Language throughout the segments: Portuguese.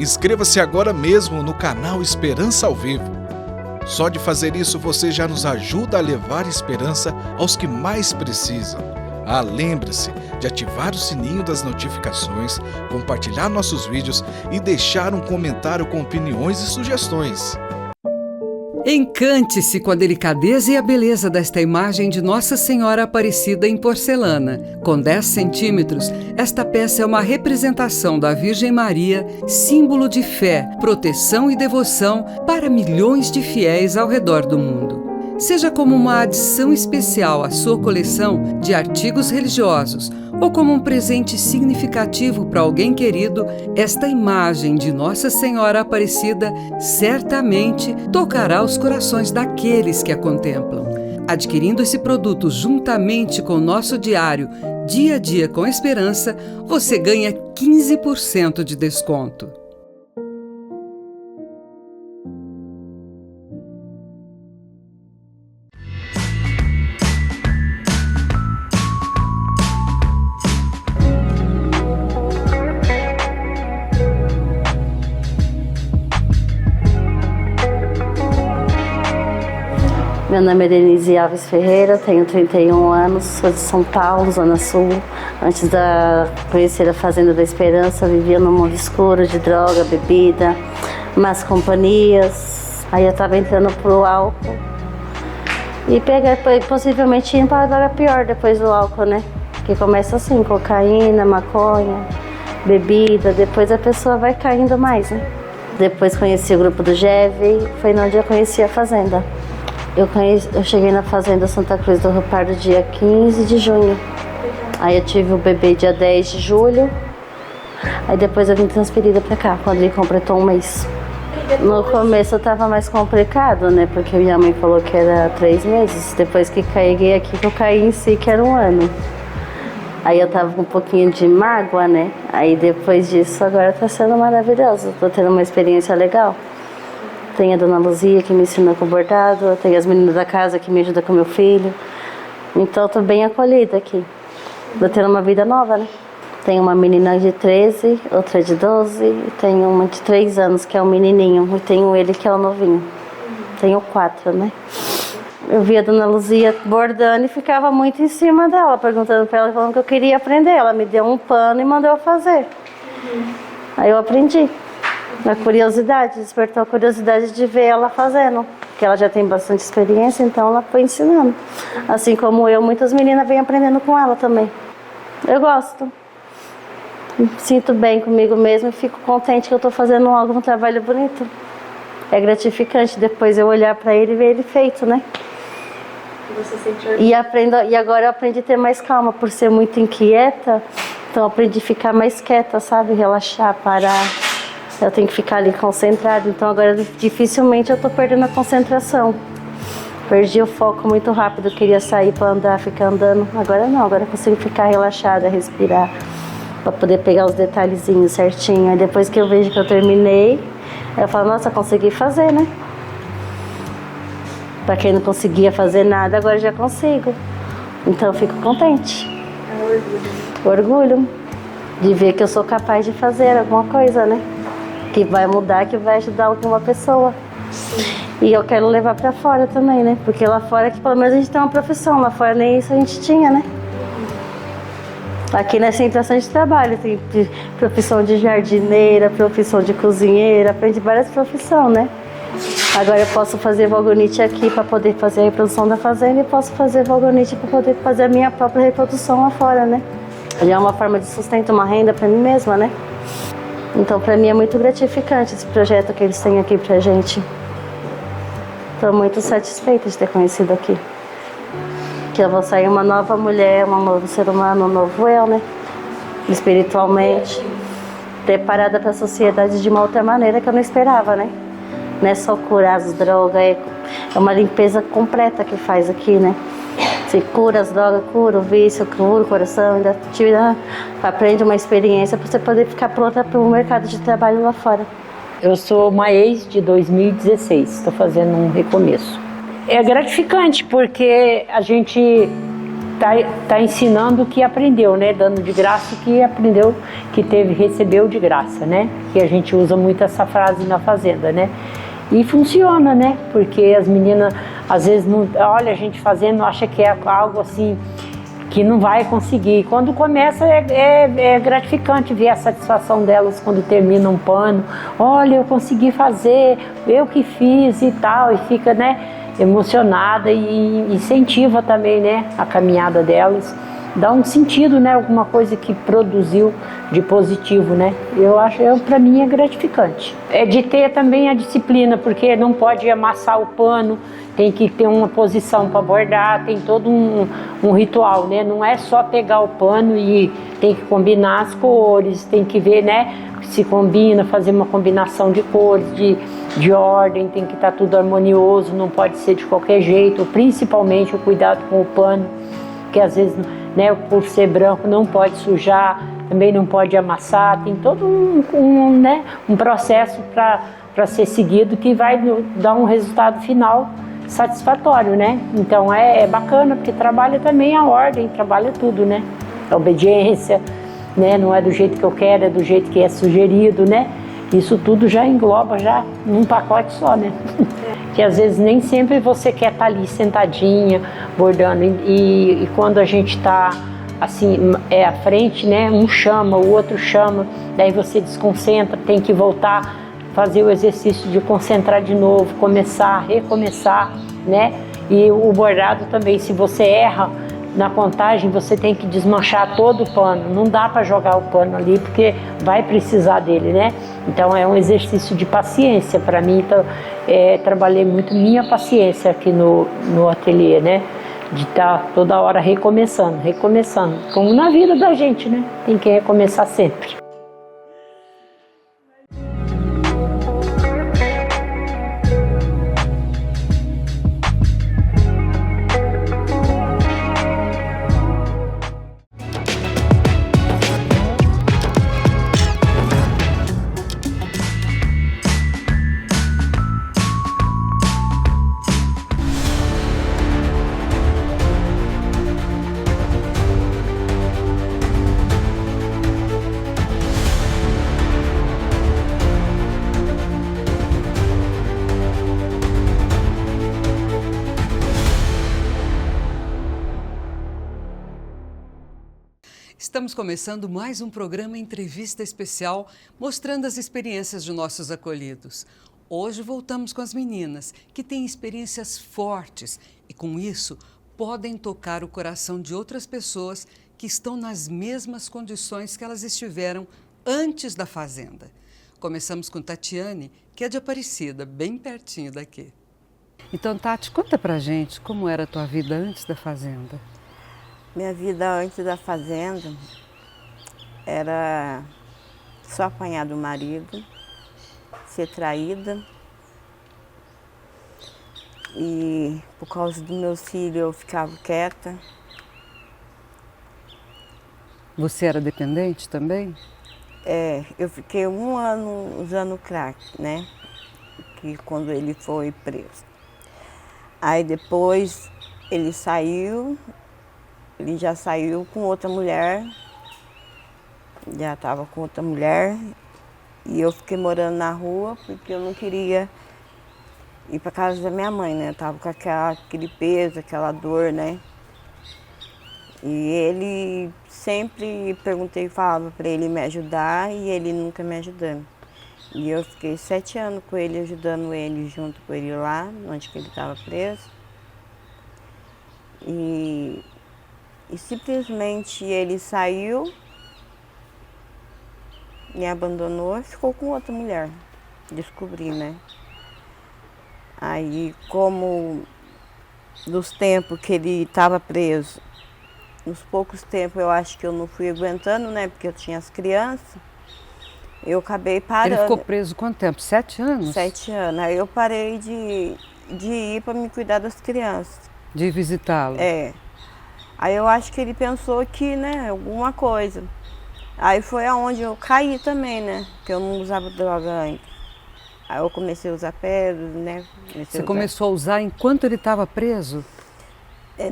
Inscreva-se agora mesmo no canal Esperança ao Vivo. Só de fazer isso você já nos ajuda a levar esperança aos que mais precisam. Lembre-se de ativar o sininho das notificações, compartilhar nossos vídeos e deixar um comentário com opiniões e sugestões. Encante-se com a delicadeza e a beleza desta imagem de Nossa Senhora Aparecida em porcelana. Com 10 centímetros, esta peça é uma representação da Virgem Maria, símbolo de fé, proteção e devoção para milhões de fiéis ao redor do mundo. Seja como uma adição especial à sua coleção de artigos religiosos ou como um presente significativo para alguém querido, esta imagem de Nossa Senhora Aparecida certamente tocará os corações daqueles que a contemplam. Adquirindo esse produto juntamente com o nosso diário Dia a Dia com Esperança, você ganha 15% de desconto. Meu nome é Denise Alves Ferreira, tenho 31 anos, sou de São Paulo, Zona Sul. Antes de conhecer a Fazenda da Esperança, vivia num mundo escuro de droga, bebida, más companhias. Aí eu estava entrando pro álcool e possivelmente indo para a droga pior depois do álcool, né? Que começa assim, cocaína, maconha, bebida, depois a pessoa vai caindo mais, né? Depois conheci o grupo do GEV, foi onde eu conheci a Fazenda. Eu cheguei na Fazenda Santa Cruz do Rio Pardo dia 15 de junho. Aí eu tive o bebê dia 10 de julho. Aí depois eu vim transferida pra cá, quando ele completou um mês. No começo tava mais complicado, né? Porque minha mãe falou que era 3 meses. Depois que carreguei aqui, que eu caí em si, que era 1 ano. Aí eu tava com um pouquinho de mágoa, né? Aí depois disso, agora tá sendo maravilhoso. Tô tendo uma experiência legal. Tem a dona Luzia que me ensina com bordado. Tem as meninas da casa que me ajudam com meu filho. Então eu tô bem acolhida aqui. Tô tendo uma vida nova, né? Tem uma menina de 13, outra de 12, e tem uma de 3 anos, que é um menininho, e tenho ele que é o novinho. Tenho 4, né? Eu via a dona Luzia bordando e ficava muito em cima dela, perguntando pra ela, falando que eu queria aprender. Ela me deu um pano e mandou eu fazer. Aí eu aprendi. A curiosidade, despertou a curiosidade de ver ela fazendo. Porque ela já tem bastante experiência, então ela foi ensinando. Assim como eu, muitas meninas vêm aprendendo com ela também. Eu gosto. Me sinto bem comigo mesma e fico contente que eu estou fazendo um trabalho bonito. É gratificante depois eu olhar para ele e ver ele feito, né? Você sente orgulho. E agora eu aprendi a ter mais calma, por ser muito inquieta. Então eu aprendi a ficar mais quieta, sabe? Relaxar, parar. Eu tenho que ficar ali concentrada. Então agora dificilmente eu estou perdendo a concentração. Perdi o foco muito rápido, eu queria sair para andar, ficar andando. Agora não, agora eu consigo ficar relaxada, respirar, para poder pegar os detalhezinhos certinho. Aí depois que eu vejo que eu terminei, eu falo, nossa, consegui fazer, né? Para quem não conseguia fazer nada, agora já consigo. Então eu fico contente. É um orgulho. Orgulho de ver que eu sou capaz de fazer alguma coisa, né? Que vai mudar, que vai ajudar alguma pessoa. Sim. E eu quero levar para fora também, né? Porque lá fora que pelo menos a gente tem uma profissão, lá fora nem isso a gente tinha, né? Aqui nessa intenção de trabalho, tem profissão de jardineira, profissão de cozinheira, aprende várias profissões, né? Agora eu posso fazer vagonite aqui para poder fazer a reprodução da fazenda e posso fazer vagonite para poder fazer a minha própria reprodução lá fora, né? Já é uma forma de sustento, uma renda para mim mesma, né? Então para mim é muito gratificante esse projeto que eles têm aqui pra gente. Estou muito satisfeita de ter conhecido aqui. Que eu vou sair uma nova mulher, um novo ser humano, um novo eu, né? Espiritualmente. Preparada para a sociedade de uma outra maneira que eu não esperava, né? Não é só curar as drogas, é uma limpeza completa que faz aqui, né? Você cura as drogas, cura o vício, cura o coração, ainda tira, aprende uma experiência para você poder ficar pronta para o mercado de trabalho lá fora. Eu sou uma ex de 2016, estou fazendo um recomeço. É gratificante porque a gente tá ensinando o que aprendeu, né? Dando de graça o que aprendeu, que recebeu de graça, né? Que a gente usa muito essa frase na fazenda, né? E funciona, né? Porque as meninas às vezes não olha a gente fazendo, acha que é algo assim que não vai conseguir. Quando começa é gratificante ver a satisfação delas quando termina um pano. Olha, eu consegui fazer, eu que fiz e tal, e fica, né, emocionada e incentiva também, né, a caminhada delas. Dá um sentido, né, alguma coisa que produziu de positivo, né? Para mim é gratificante. É de ter também a disciplina, porque não pode amassar o pano, tem que ter uma posição para bordar, tem todo um ritual, né? Não é só pegar o pano e tem que combinar as cores, tem que ver, né, se combina, fazer uma combinação de cores, de ordem, tem que estar tudo harmonioso, não pode ser de qualquer jeito, principalmente o cuidado com o pano, que às vezes, né, por ser branco não pode sujar, também não pode amassar, tem todo um processo para ser seguido que vai dar um resultado final satisfatório, né? Então é bacana, porque trabalha também a ordem, trabalha tudo, né? A obediência, né? Não é do jeito que eu quero, é do jeito que é sugerido, né? Isso tudo já engloba já num pacote só, né? Que às vezes nem sempre você quer estar ali sentadinha, bordando, e quando a gente está assim, à frente, né? Um chama, o outro chama, daí você desconcentra, tem que voltar, fazer o exercício de concentrar de novo, começar, recomeçar, né? E o bordado também, se você erra na contagem, você tem que desmanchar todo o pano, não dá para jogar o pano ali, porque vai precisar dele, né? Então é um exercício de paciência para mim, então trabalhei muito minha paciência aqui no ateliê, né? de estar toda hora recomeçando, como na vida da gente, né? Tem que recomeçar sempre. Estamos começando mais um programa Entrevista Especial, mostrando as experiências de nossos acolhidos. Hoje voltamos com as meninas, que têm experiências fortes e, com isso, podem tocar o coração de outras pessoas que estão nas mesmas condições que elas estiveram antes da fazenda. Começamos com Tatiane, que é de Aparecida, bem pertinho daqui. Então, Tati, conta pra gente como era a tua vida antes da fazenda. Minha vida antes da fazenda era só apanhar do marido, ser traída. E por causa dos meus filhos eu ficava quieta. Você era dependente também? Eu fiquei 1 ano usando crack, né? Que quando ele foi preso. Aí depois ele já saiu com outra mulher, já estava com outra mulher, e eu fiquei morando na rua porque eu não queria ir para casa da minha mãe, né? Eu estava com aquele peso, aquela dor, né? E ele sempre perguntei, falava para ele me ajudar e ele nunca me ajudando. E eu fiquei 7 anos com ele, ajudando ele, junto com ele lá, onde que ele estava preso. E simplesmente ele saiu, me abandonou e ficou com outra mulher. Descobri, né? Aí, como dos tempos que ele estava preso, nos poucos tempos eu acho que eu não fui aguentando, né? Porque eu tinha as crianças, eu acabei parando. Ele ficou preso quanto tempo? 7 anos? 7 anos. Aí eu parei de ir para me cuidar das crianças. De visitá-lo? Aí eu acho que ele pensou que, né, alguma coisa. Aí foi aonde eu caí também, né? Porque eu não usava droga antes. Aí eu comecei a usar pedras, né? Você começou a usar enquanto ele estava preso?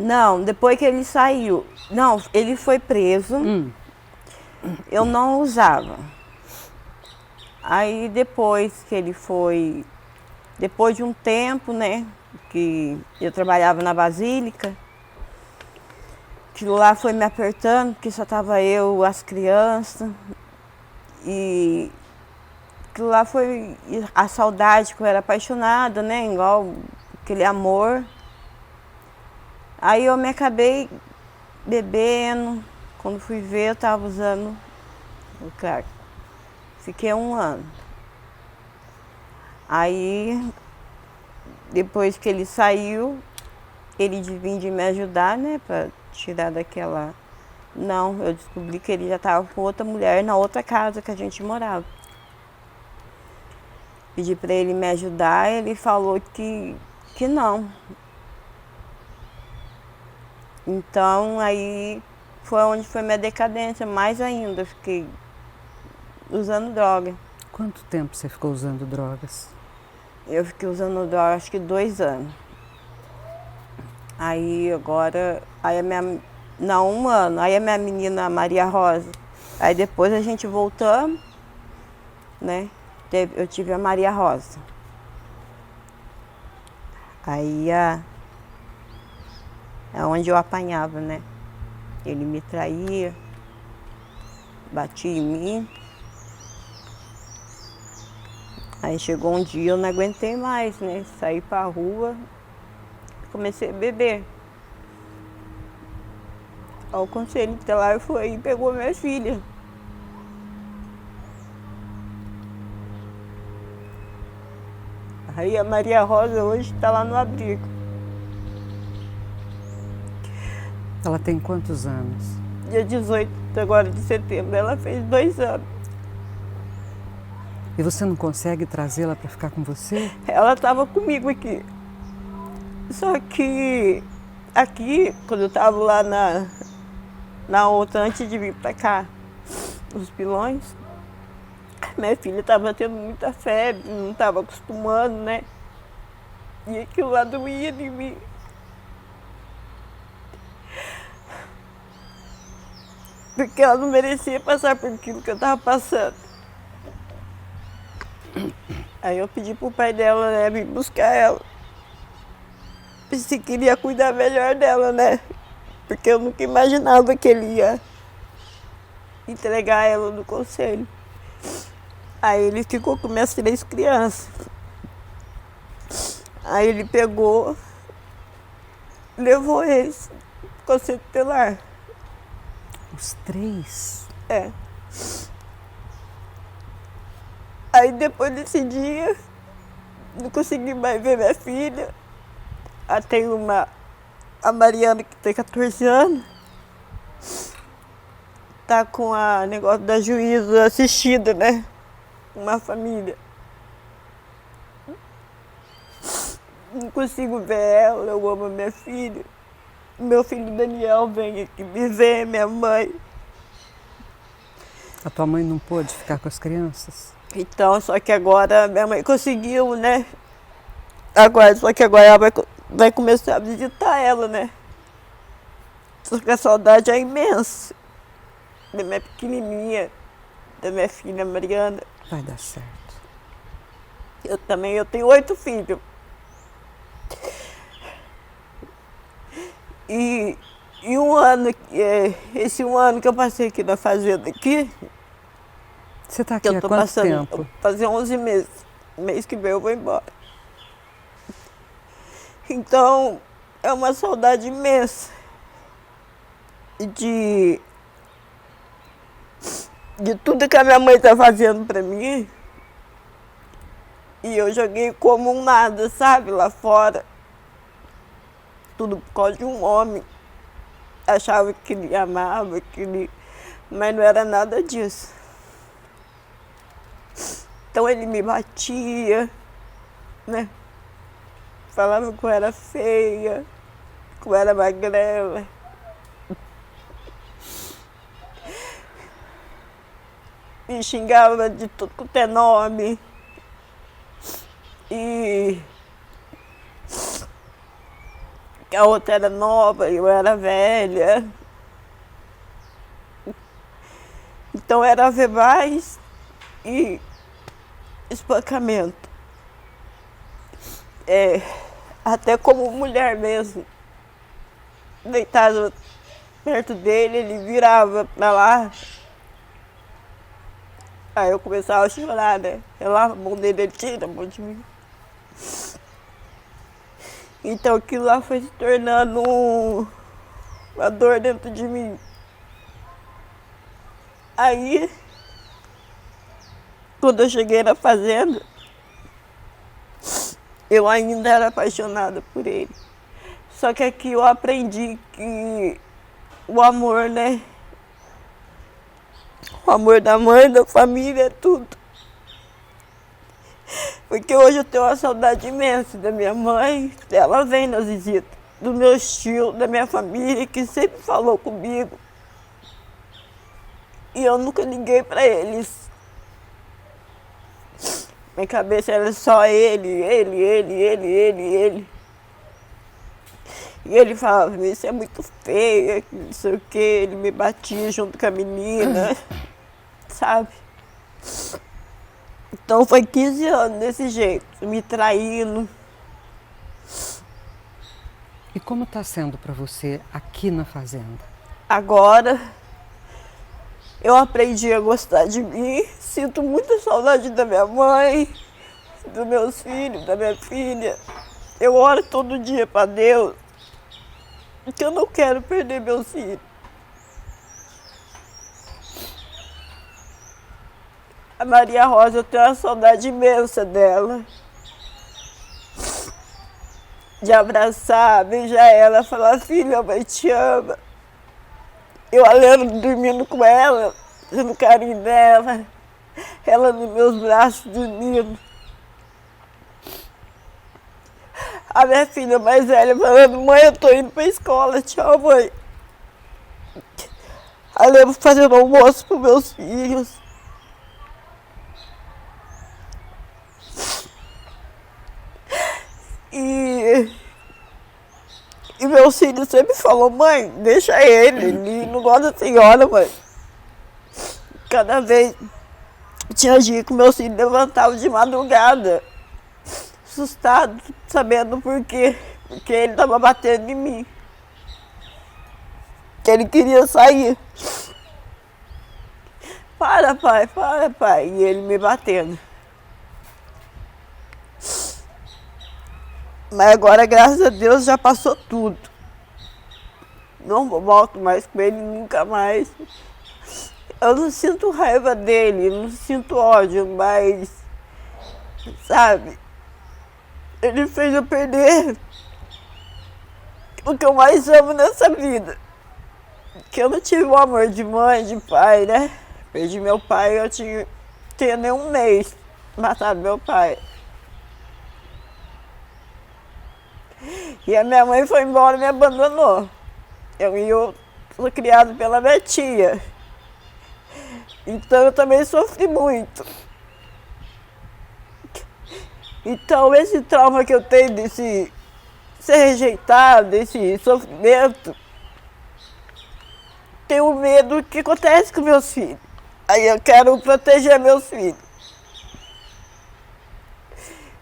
Não, depois que ele saiu. Não, ele foi preso. Eu não usava. Aí depois que ele foi... Depois de um tempo, né? Que eu trabalhava na Basílica. Aquilo lá foi me apertando, porque só estava eu, as crianças. E aquilo lá foi a saudade, que eu era apaixonada, né? Igual aquele amor. Aí eu me acabei bebendo. Quando fui ver, eu estava usando o crack. Fiquei 1 ano. Aí, depois que ele saiu, ele vinha de me ajudar, né? Para tirar daquela... Não, eu descobri que ele já estava com outra mulher na outra casa que a gente morava. Pedi para ele me ajudar, ele falou que não. Então, aí foi onde foi minha decadência, mais ainda. Eu fiquei usando droga. Quanto tempo você ficou usando drogas? Eu fiquei usando droga, acho que 2 anos. Aí agora, não, 1 ano. Aí a minha menina Maria Rosa. Aí depois a gente voltamos, né? Eu tive a Maria Rosa. Aí é onde eu apanhava, né? Ele me traía, batia em mim. Aí chegou um dia, eu não aguentei mais, né? Saí pra rua, comecei a beber. Aí o conselho tutelar foi e pegou minha filha. Aí a Maria Rosa hoje está lá no abrigo. Ela tem quantos anos? Dia 18 agora de setembro, ela fez 2 anos. E você não consegue trazê-la para ficar com você? Ela estava comigo aqui. Só que aqui, quando eu estava lá na outra, antes de vir para cá, nos Pilões, minha filha estava tendo muita febre, não estava acostumando, né? E aquilo lá doía de mim. Porque ela não merecia passar por aquilo que eu estava passando. Aí eu pedi pro pai dela, né, vir buscar ela. Se queria cuidar melhor dela, né? Porque eu nunca imaginava que ele ia entregar ela no conselho. Aí ele ficou com minhas 3 crianças. Aí ele pegou, levou eles pro conselho tutelar. Os 3? É. Aí depois desse dia, não consegui mais ver minha filha. Tem a Mariana que tem 14 anos. Tá com a negócio da juízo assistida, né? Uma família. Não consigo ver ela, eu amo a minha filha. Meu filho Daniel vem aqui me ver, minha mãe. A tua mãe não pôde ficar com as crianças? Então, só que agora minha mãe conseguiu, né? Só que agora ela vai começar a visitar ela, né? Só que a saudade é imensa. Da minha pequenininha, da minha filha Mariana. Vai dar certo. Eu tenho 8 filhos. E esse um ano que eu passei aqui na fazenda aqui, Você está que aqui eu há tô quanto passando, tempo? fazer 11 meses. Mês que vem eu vou embora. Então, é uma saudade imensa de tudo que a minha mãe tá fazendo pra mim. E eu joguei como um nada, sabe, lá fora. Tudo por causa de um homem. Achava que ele amava, mas não era nada disso. Então ele me batia, né? Falava que eu era feia, que eu era magrela. Me xingava de tudo quanto é nome. E a outra era nova, eu era velha. Então era verbais e espancamento. Até como mulher mesmo. Deitada perto dele, ele virava pra lá. Aí eu começava a chorar, né? Eu lavo a mão dele, ele tira a mão de mim. Então aquilo lá foi se tornando uma dor dentro de mim. Aí, quando eu cheguei na fazenda, eu ainda era apaixonada por ele. Só que aqui eu aprendi que o amor, né? O amor da mãe, da família, é tudo. Porque hoje eu tenho uma saudade imensa da minha mãe. Ela vem nas visitas, do meu tio, da minha família, que sempre falou comigo. E eu nunca liguei para eles. Minha cabeça era só ele. E ele falava, isso é muito feio, não sei o quê. Ele me batia junto com a menina, sabe? Então foi 15 anos desse jeito, me traindo. E como está sendo para você aqui na fazenda? Agora eu aprendi a gostar de mim, sinto muita saudade da minha mãe, dos meus filhos, da minha filha. Eu oro todo dia para Deus, porque eu não quero perder meus filhos. A Maria Rosa, eu tenho uma saudade imensa dela. De abraçar, beijar ela, falar, filha, a mãe te ama. Eu lembro dormindo com ela, fazendo carinho dela, ela nos meus braços dormindo. A minha filha mais velha falando, mãe, eu tô indo pra escola, tchau, mãe. Eu lembro fazendo almoço pros meus filhos. E meus filhos sempre falou, mãe, deixa ele não gosta da senhora, mãe. Cada vez tinha dia que meus filhos levantavam de madrugada, assustados, sabendo por quê. Porque ele estava batendo em mim. Que ele queria sair. Para, pai. E ele me batendo. Mas agora, graças a Deus, já passou tudo. Não volto mais com ele nunca mais. Eu não sinto raiva dele, não sinto ódio, mas, sabe, ele fez eu perder o que eu mais amo nessa vida. Que eu não tive o amor de mãe, de pai, né? Perdi meu pai, eu tinha nem um mês, mataram meu pai. E a minha mãe foi embora e me abandonou. Eu fui criado pela minha tia. Então eu também sofri muito. Então esse trauma que eu tenho desse ser rejeitado, desse sofrimento, tenho medo do que acontece com meus filhos. Aí eu quero proteger meus filhos.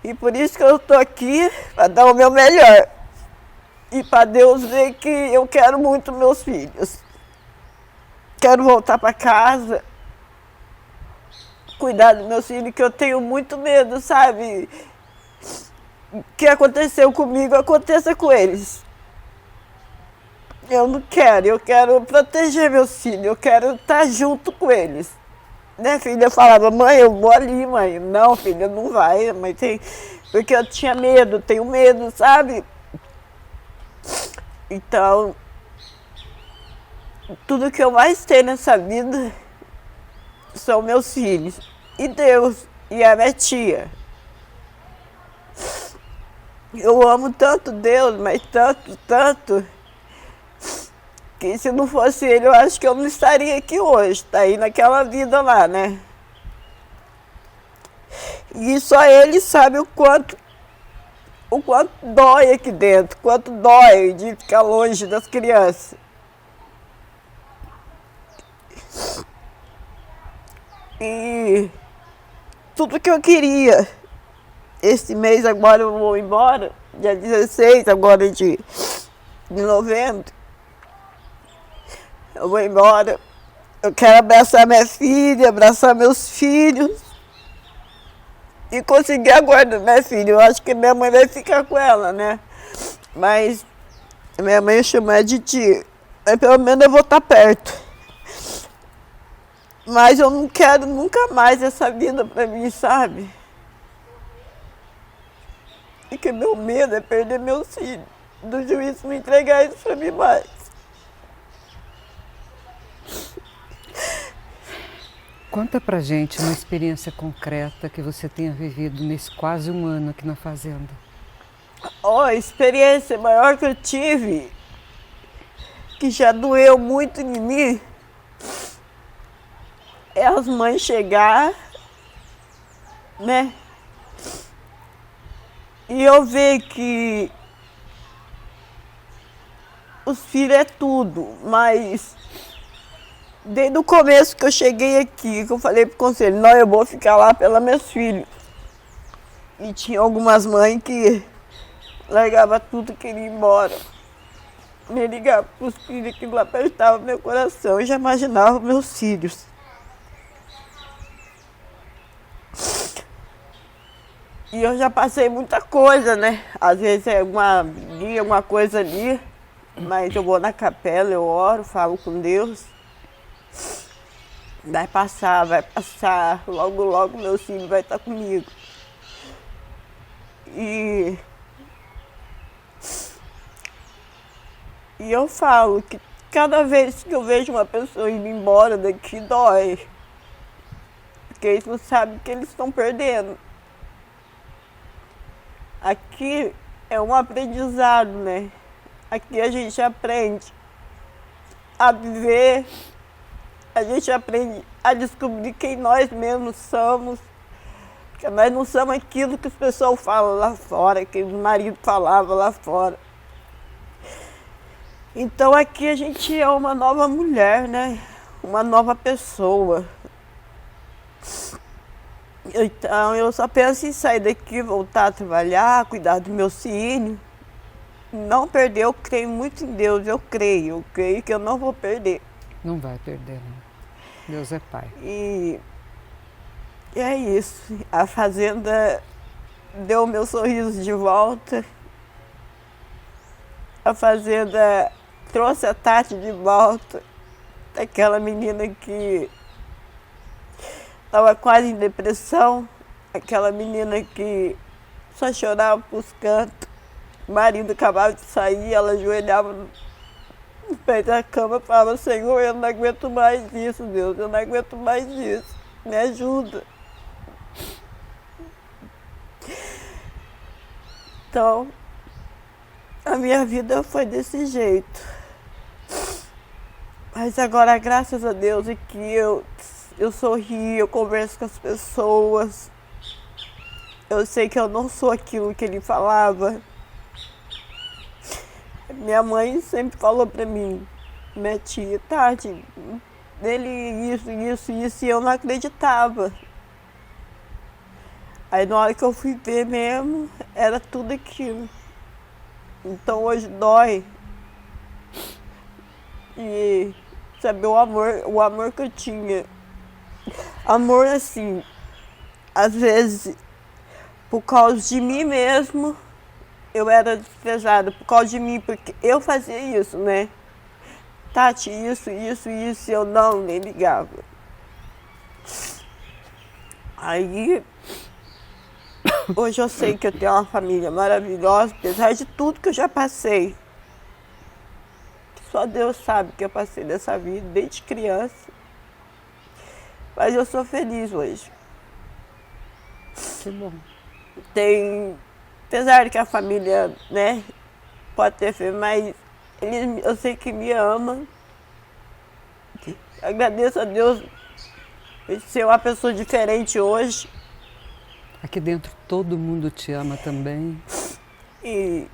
E por isso que eu estou aqui, para dar o meu melhor. E para Deus ver que eu quero muito meus filhos. Quero voltar para casa, cuidar dos meus filhos, que eu tenho muito medo, sabe? O que aconteceu comigo, aconteça com eles. Eu não quero, eu quero proteger meus filhos, eu quero estar junto com eles. Minha filha falava, mãe, eu vou ali, mãe. Não, filha, não vai, mãe, tem... Porque eu tinha medo, tenho medo, sabe? Então, tudo que eu mais tenho nessa vida são meus filhos. E Deus, e a minha tia. Eu amo tanto Deus, mas tanto, que se não fosse ele, eu acho que eu não estaria aqui hoje. Tá aí naquela vida lá, né? E só ele sabe o quanto dói aqui dentro, quanto dói de ficar longe das crianças. E tudo que eu queria, esse mês agora eu vou embora, dia 16 agora de novembro, eu vou embora. Eu quero abraçar minha filha, abraçar meus filhos e conseguir a guarda da minha filha. Eu acho que minha mãe vai ficar com ela, né? Mas minha mãe chama de tia. Mas pelo menos eu vou estar perto. Mas eu não quero nunca mais essa vida pra mim, sabe? E que meu medo é perder meus filhos. Do juiz não entregar isso pra mim mais. Conta pra gente uma experiência concreta que você tenha vivido nesse quase um ano aqui na fazenda. A experiência maior que eu tive, que já doeu muito em mim, é as mães chegar, né? E eu ver que os filhos é tudo, mas desde o começo que eu cheguei aqui, que eu falei pro conselho, não, eu vou ficar lá pelos meus filhos. E tinha algumas mães que largavam tudo e queriam ir embora. Me ligava pros filhos, que apertava meu coração, eu já imaginava meus filhos. E eu já passei muita coisa, né? Às vezes é alguma coisa ali, mas eu vou na capela, eu oro, falo com Deus. Vai passar, logo, logo meu filho vai estar comigo. E eu falo que cada vez que eu vejo uma pessoa indo embora daqui, dói. Porque eles não sabem que eles estão perdendo. Aqui é um aprendizado, né? Aqui a gente aprende a viver, a gente aprende a descobrir quem nós mesmos somos. Porque nós não somos aquilo que os pessoal falam lá fora, que o marido falava lá fora. Então aqui a gente é uma nova mulher, né? Uma nova pessoa. Então eu só penso em sair daqui, voltar a trabalhar, cuidar do meu filho. Não perder, eu creio muito em Deus, eu creio que eu não vou perder. Não vai perder, não. Deus é Pai. E é isso. A fazenda deu meu sorriso de volta. A fazenda trouxe a Tati de volta. Aquela menina que estava quase em depressão. Aquela menina que só chorava pros cantos. O marido acabava de sair, ela ajoelhava no pé da cama e falava: Senhor, eu não aguento mais isso, Deus, eu não aguento mais isso, me ajuda. Então, a minha vida foi desse jeito. Mas agora, graças a Deus, é que eu sorri, eu converso com as pessoas. Eu sei que eu não sou aquilo que ele falava. Minha mãe sempre falou pra mim, minha tia, Tati, ele isso, e eu não acreditava. Aí na hora que eu fui ver mesmo, era tudo aquilo. Então hoje dói. E saber o amor que eu tinha. Amor assim, às vezes, por causa de mim mesmo, eu era desprezada por causa de mim, porque eu fazia isso, né? Tati, isso, e eu não, nem ligava. Aí, hoje eu sei que eu tenho uma família maravilhosa, apesar de tudo que eu já passei. Só Deus sabe que eu passei dessa vida desde criança. Mas eu sou feliz hoje. Que bom. Apesar que a família, né, pode ter feito, mas eu sei que me ama. Agradeço a Deus por ser uma pessoa diferente hoje. Aqui dentro todo mundo te ama também. E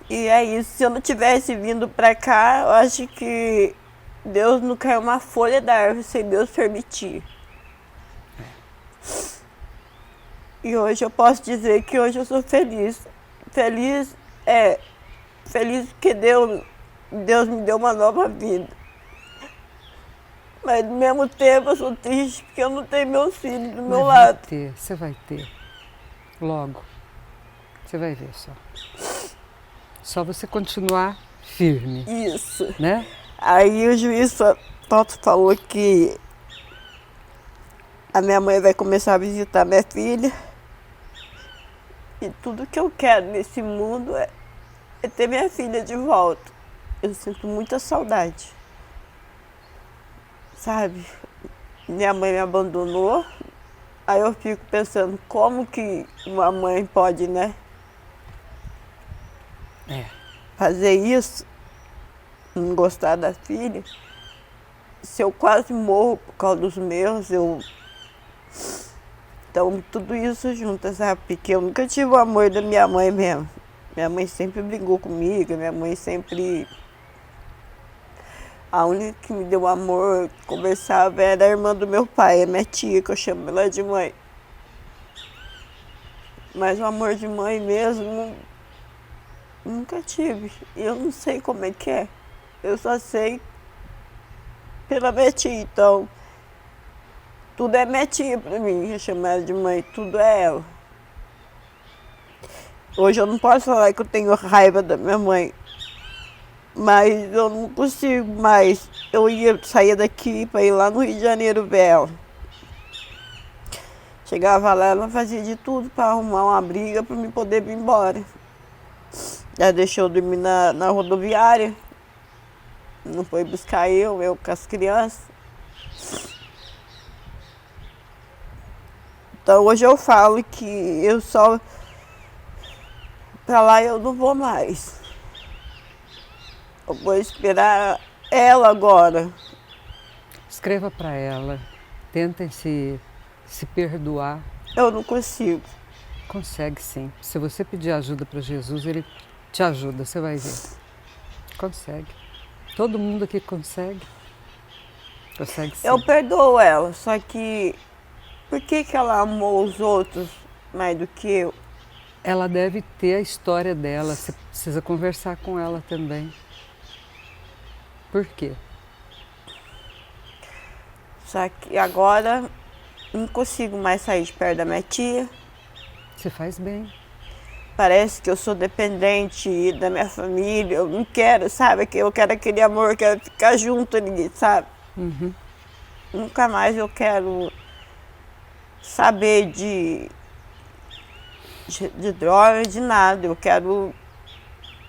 é isso. Se eu não tivesse vindo pra cá, eu acho que Deus não caiu uma folha da árvore sem Deus permitir. E hoje eu posso dizer que hoje eu sou feliz. Feliz porque Deus me deu uma nova vida. Mas ao mesmo tempo eu sou triste porque eu não tenho meus filhos do meu lado. Você vai ter. Logo. Você vai ver só. Só você continuar firme. Isso. Né? Aí o juiz Toto falou que a minha mãe vai começar a visitar minha filha. E tudo que eu quero nesse mundo é ter minha filha de volta. Eu sinto muita saudade. Sabe? Minha mãe me abandonou. Aí eu fico pensando, como que uma mãe pode, né? Fazer isso, não gostar da filha. Se eu quase morro por causa dos meus, Então, tudo isso junto, sabe? Porque eu nunca tive o amor da minha mãe mesmo. Minha mãe sempre brigou comigo, minha mãe sempre... A única que me deu amor, conversava, era a irmã do meu pai, a minha tia, que eu chamo ela de mãe. Mas o amor de mãe mesmo, nunca tive. E eu não sei como é que é. Eu só sei pela minha tia, então... Tudo é minha tia pra mim, eu chamo ela de mãe, tudo é ela. Hoje eu não posso falar que eu tenho raiva da minha mãe, mas eu não consigo mais. Eu saía daqui para ir lá no Rio de Janeiro ver ela. Chegava lá, ela fazia de tudo para arrumar uma briga para eu poder vir embora. Ela deixou eu dormir na rodoviária, Não foi buscar eu com as crianças. Então hoje eu falo que eu só... Pra lá eu não vou mais. Eu vou esperar ela agora. Escreva para ela. Tentem se perdoar. Eu não consigo. Consegue sim. Se você pedir ajuda para Jesus, Ele te ajuda, você vai ver. Consegue. Todo mundo aqui consegue. Consegue sim. Eu perdoo ela, só que... Por que ela amou os outros mais do que eu? Ela deve ter a história dela, você precisa conversar com ela também. Por quê? Só que agora não consigo mais sair de perto da minha tia. Você faz bem. Parece que eu sou dependente da minha família, eu não quero, sabe? Eu quero aquele amor, eu quero ficar junto ali, sabe? Uhum. Nunca mais eu quero saber de droga, de nada. Eu quero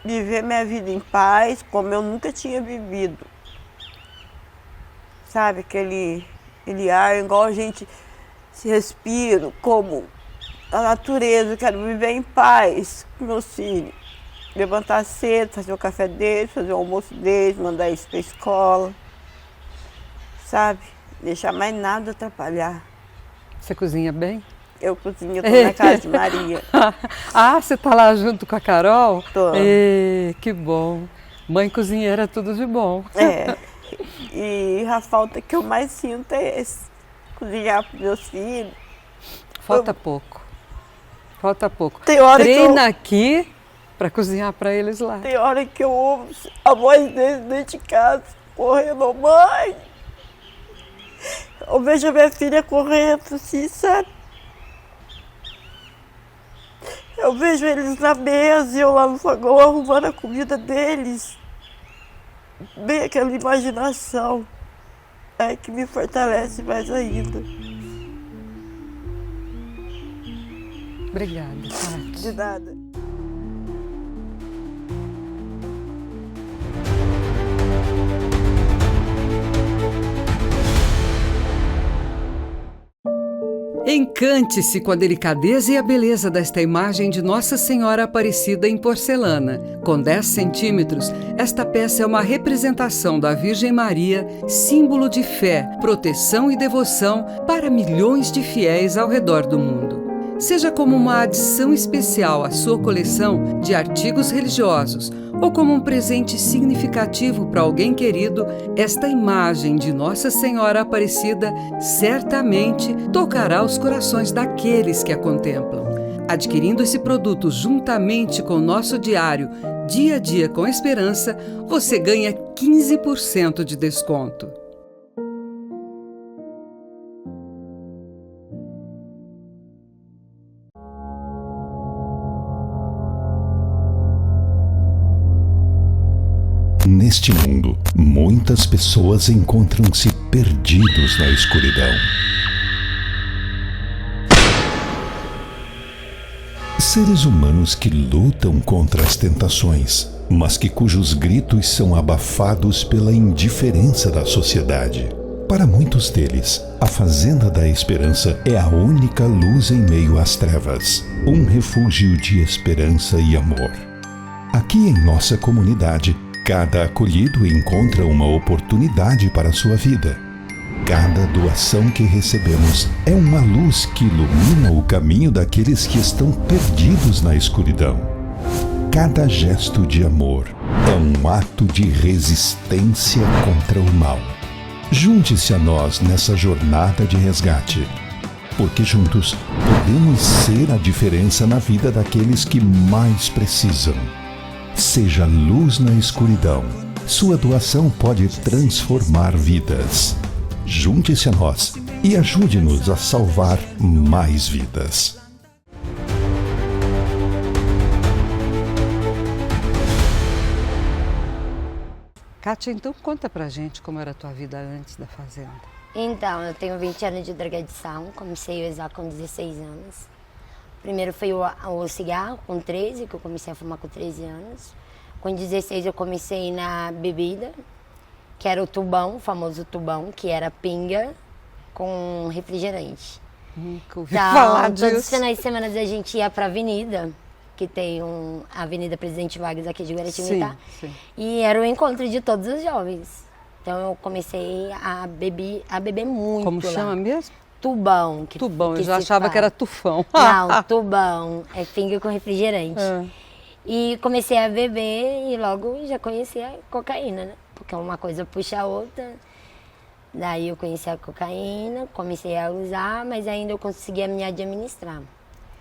viver minha vida em paz, como eu nunca tinha vivido. Sabe, aquele ar igual a gente se respira, como a natureza. Eu quero viver em paz com meus filhos. Levantar cedo, fazer o café deles, fazer o almoço deles, mandar eles para a escola. Sabe? Deixar mais nada atrapalhar. Você cozinha bem? Eu cozinho, eu tô na casa de Maria. Ah, você tá lá junto com a Carol? Tô. Que bom. Mãe cozinheira é tudo de bom. É. E a falta que eu mais sinto é esse. Cozinhar para meus filhos. Falta pouco. Falta pouco. Tem hora Treina aqui para cozinhar para eles lá. Tem hora que eu ouço a voz deles dentro de casa, correndo, mãe. Eu vejo a minha filha correndo assim, sabe? Eu vejo eles na mesa e eu lá no fogão arrumando a comida deles. Bem aquela imaginação que me fortalece mais ainda. Obrigada, Tati. De nada. Encante-se com a delicadeza e a beleza desta imagem de Nossa Senhora Aparecida em porcelana. Com 10 centímetros, esta peça é uma representação da Virgem Maria, símbolo de fé, proteção e devoção para milhões de fiéis ao redor do mundo. Seja como uma adição especial à sua coleção de artigos religiosos ou como um presente significativo para alguém querido, esta imagem de Nossa Senhora Aparecida certamente tocará os corações daqueles que a contemplam. Adquirindo esse produto juntamente com o nosso diário Dia a Dia com Esperança, você ganha 15% de desconto. Neste mundo, muitas pessoas encontram-se perdidos na escuridão. Seres humanos que lutam contra as tentações, mas cujos gritos são abafados pela indiferença da sociedade. Para muitos deles, a Fazenda da Esperança é a única luz em meio às trevas, um refúgio de esperança e amor. Aqui em nossa comunidade, cada acolhido encontra uma oportunidade para a sua vida. Cada doação que recebemos é uma luz que ilumina o caminho daqueles que estão perdidos na escuridão. Cada gesto de amor é um ato de resistência contra o mal. Junte-se a nós nessa jornada de resgate, porque juntos podemos ser a diferença na vida daqueles que mais precisam. Seja luz na escuridão. Sua doação pode transformar vidas. Junte-se a nós e ajude-nos a salvar mais vidas. Kátia, então conta pra gente como era a tua vida antes da Fazenda. Então, eu tenho 20 anos de drogadição, comecei a usar com 16 anos. Primeiro foi o cigarro, com 13, que eu comecei a fumar com 13 anos. Com 16 eu comecei na bebida, que era o tubão, o famoso tubão, que era pinga com refrigerante. Nunca ouvi Então, falar todos os disso. finais de semana a gente ia pra avenida, que tem a Avenida Presidente Vargas aqui de Guaratinguetá. Sim. E era o encontro de todos os jovens. Então eu comecei a beber muito Como lá. chama mesmo? Tubão. Tubão, que eu já se achava fala. que era tufão. Não, tubão. É pinga com refrigerante. Ah. E comecei a beber e logo já conheci a cocaína, né? Porque uma coisa puxa a outra. Daí eu conheci a cocaína, comecei a usar, mas ainda eu conseguia me administrar.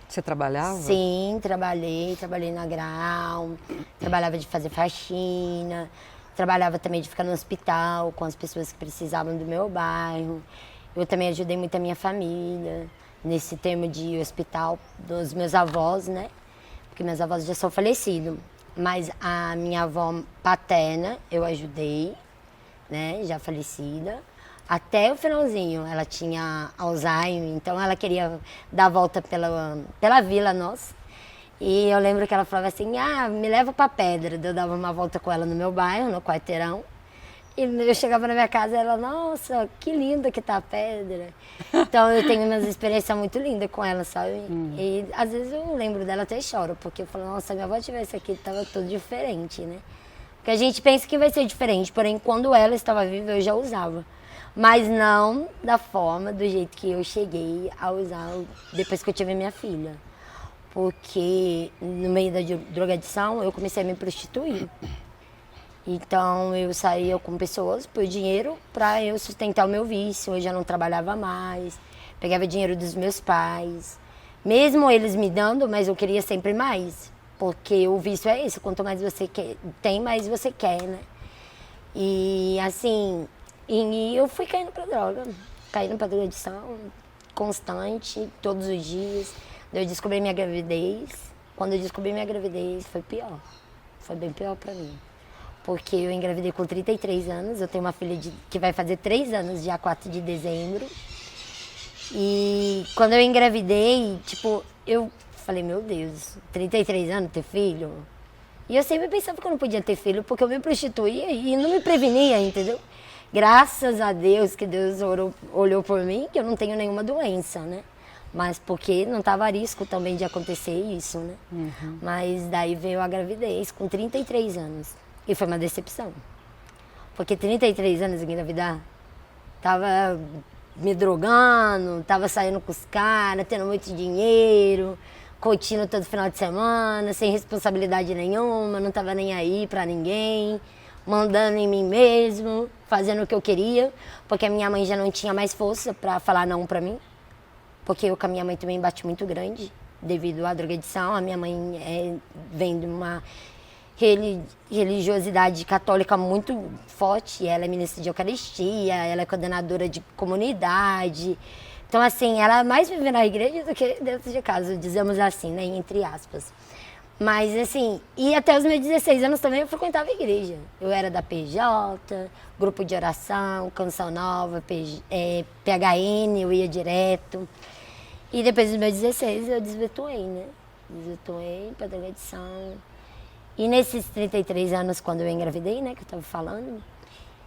Você trabalhava? Sim, trabalhei na Grau, trabalhava de fazer faxina, trabalhava também de ficar no hospital com as pessoas que precisavam do meu bairro. Eu também ajudei muito a minha família, nesse termo de hospital dos meus avós, né? Porque meus avós já são falecidos. Mas a minha avó paterna eu ajudei, né? Já falecida. Até o finalzinho, ela tinha Alzheimer, então ela queria dar a volta pela vila nossa. E eu lembro que ela falava assim, me leva pra Pedra. Eu dava uma volta com ela no meu bairro, no quarteirão. E eu chegava na minha casa e ela, nossa, que linda que tá a Pedra. Então eu tenho umas experiências muito lindas com ela, sabe? E às vezes eu lembro dela até choro, porque eu falo, nossa, minha avó tivesse aqui, tava tudo diferente, né? Porque a gente pensa que vai ser diferente, porém quando ela estava viva eu já usava. Mas não da forma, do jeito que eu cheguei a usar depois que eu tive minha filha. Porque no meio da drogadição eu comecei a me prostituir. Então eu saía com pessoas por dinheiro para eu sustentar o meu vício. Eu já não trabalhava mais, pegava dinheiro dos meus pais. Mesmo eles me dando, mas eu queria sempre mais. Porque o vício é isso, quanto mais você tem, mais você quer, né? E assim, eu fui caindo pra drogadição, constante, todos os dias. Eu descobri minha gravidez. Quando eu descobri minha gravidez, foi pior. Foi bem pior pra mim. Porque eu engravidei com 33 anos, eu tenho uma filha que vai fazer 3 anos, dia 4 de dezembro. E quando eu engravidei, tipo, eu falei, meu Deus, 33 anos, ter filho? E eu sempre pensava que eu não podia ter filho, porque eu me prostituía e não me prevenia, entendeu? Graças a Deus que Deus olhou por mim, que eu não tenho nenhuma doença, né? Mas porque não estava a risco também de acontecer isso, né? Mas daí veio a gravidez com 33 anos. E foi uma decepção. Porque 33 anos engravidar, tava me drogando, tava saindo com os caras, tendo muito dinheiro, curtindo todo final de semana, sem responsabilidade nenhuma, não tava nem aí pra ninguém, mandando em mim mesmo, fazendo o que eu queria, porque a minha mãe já não tinha mais força pra falar não pra mim. Porque eu com a minha mãe também bate muito grande, devido à drogadição. A minha mãe vem de uma religiosidade católica muito forte. Ela é ministra de Eucaristia, ela é coordenadora de comunidade. Então, assim, ela mais vive na igreja do que dentro de casa, dizemos assim, né, entre aspas. Mas, assim, e até os meus 16 anos também eu frequentava a igreja. Eu era da PJ, grupo de oração, Canção Nova, PHN, eu ia direto. E depois dos meus 16 eu desvirtuei, né? Desvirtuei para drogadição. E nesses 33 anos, quando eu engravidei, né, que eu tava falando,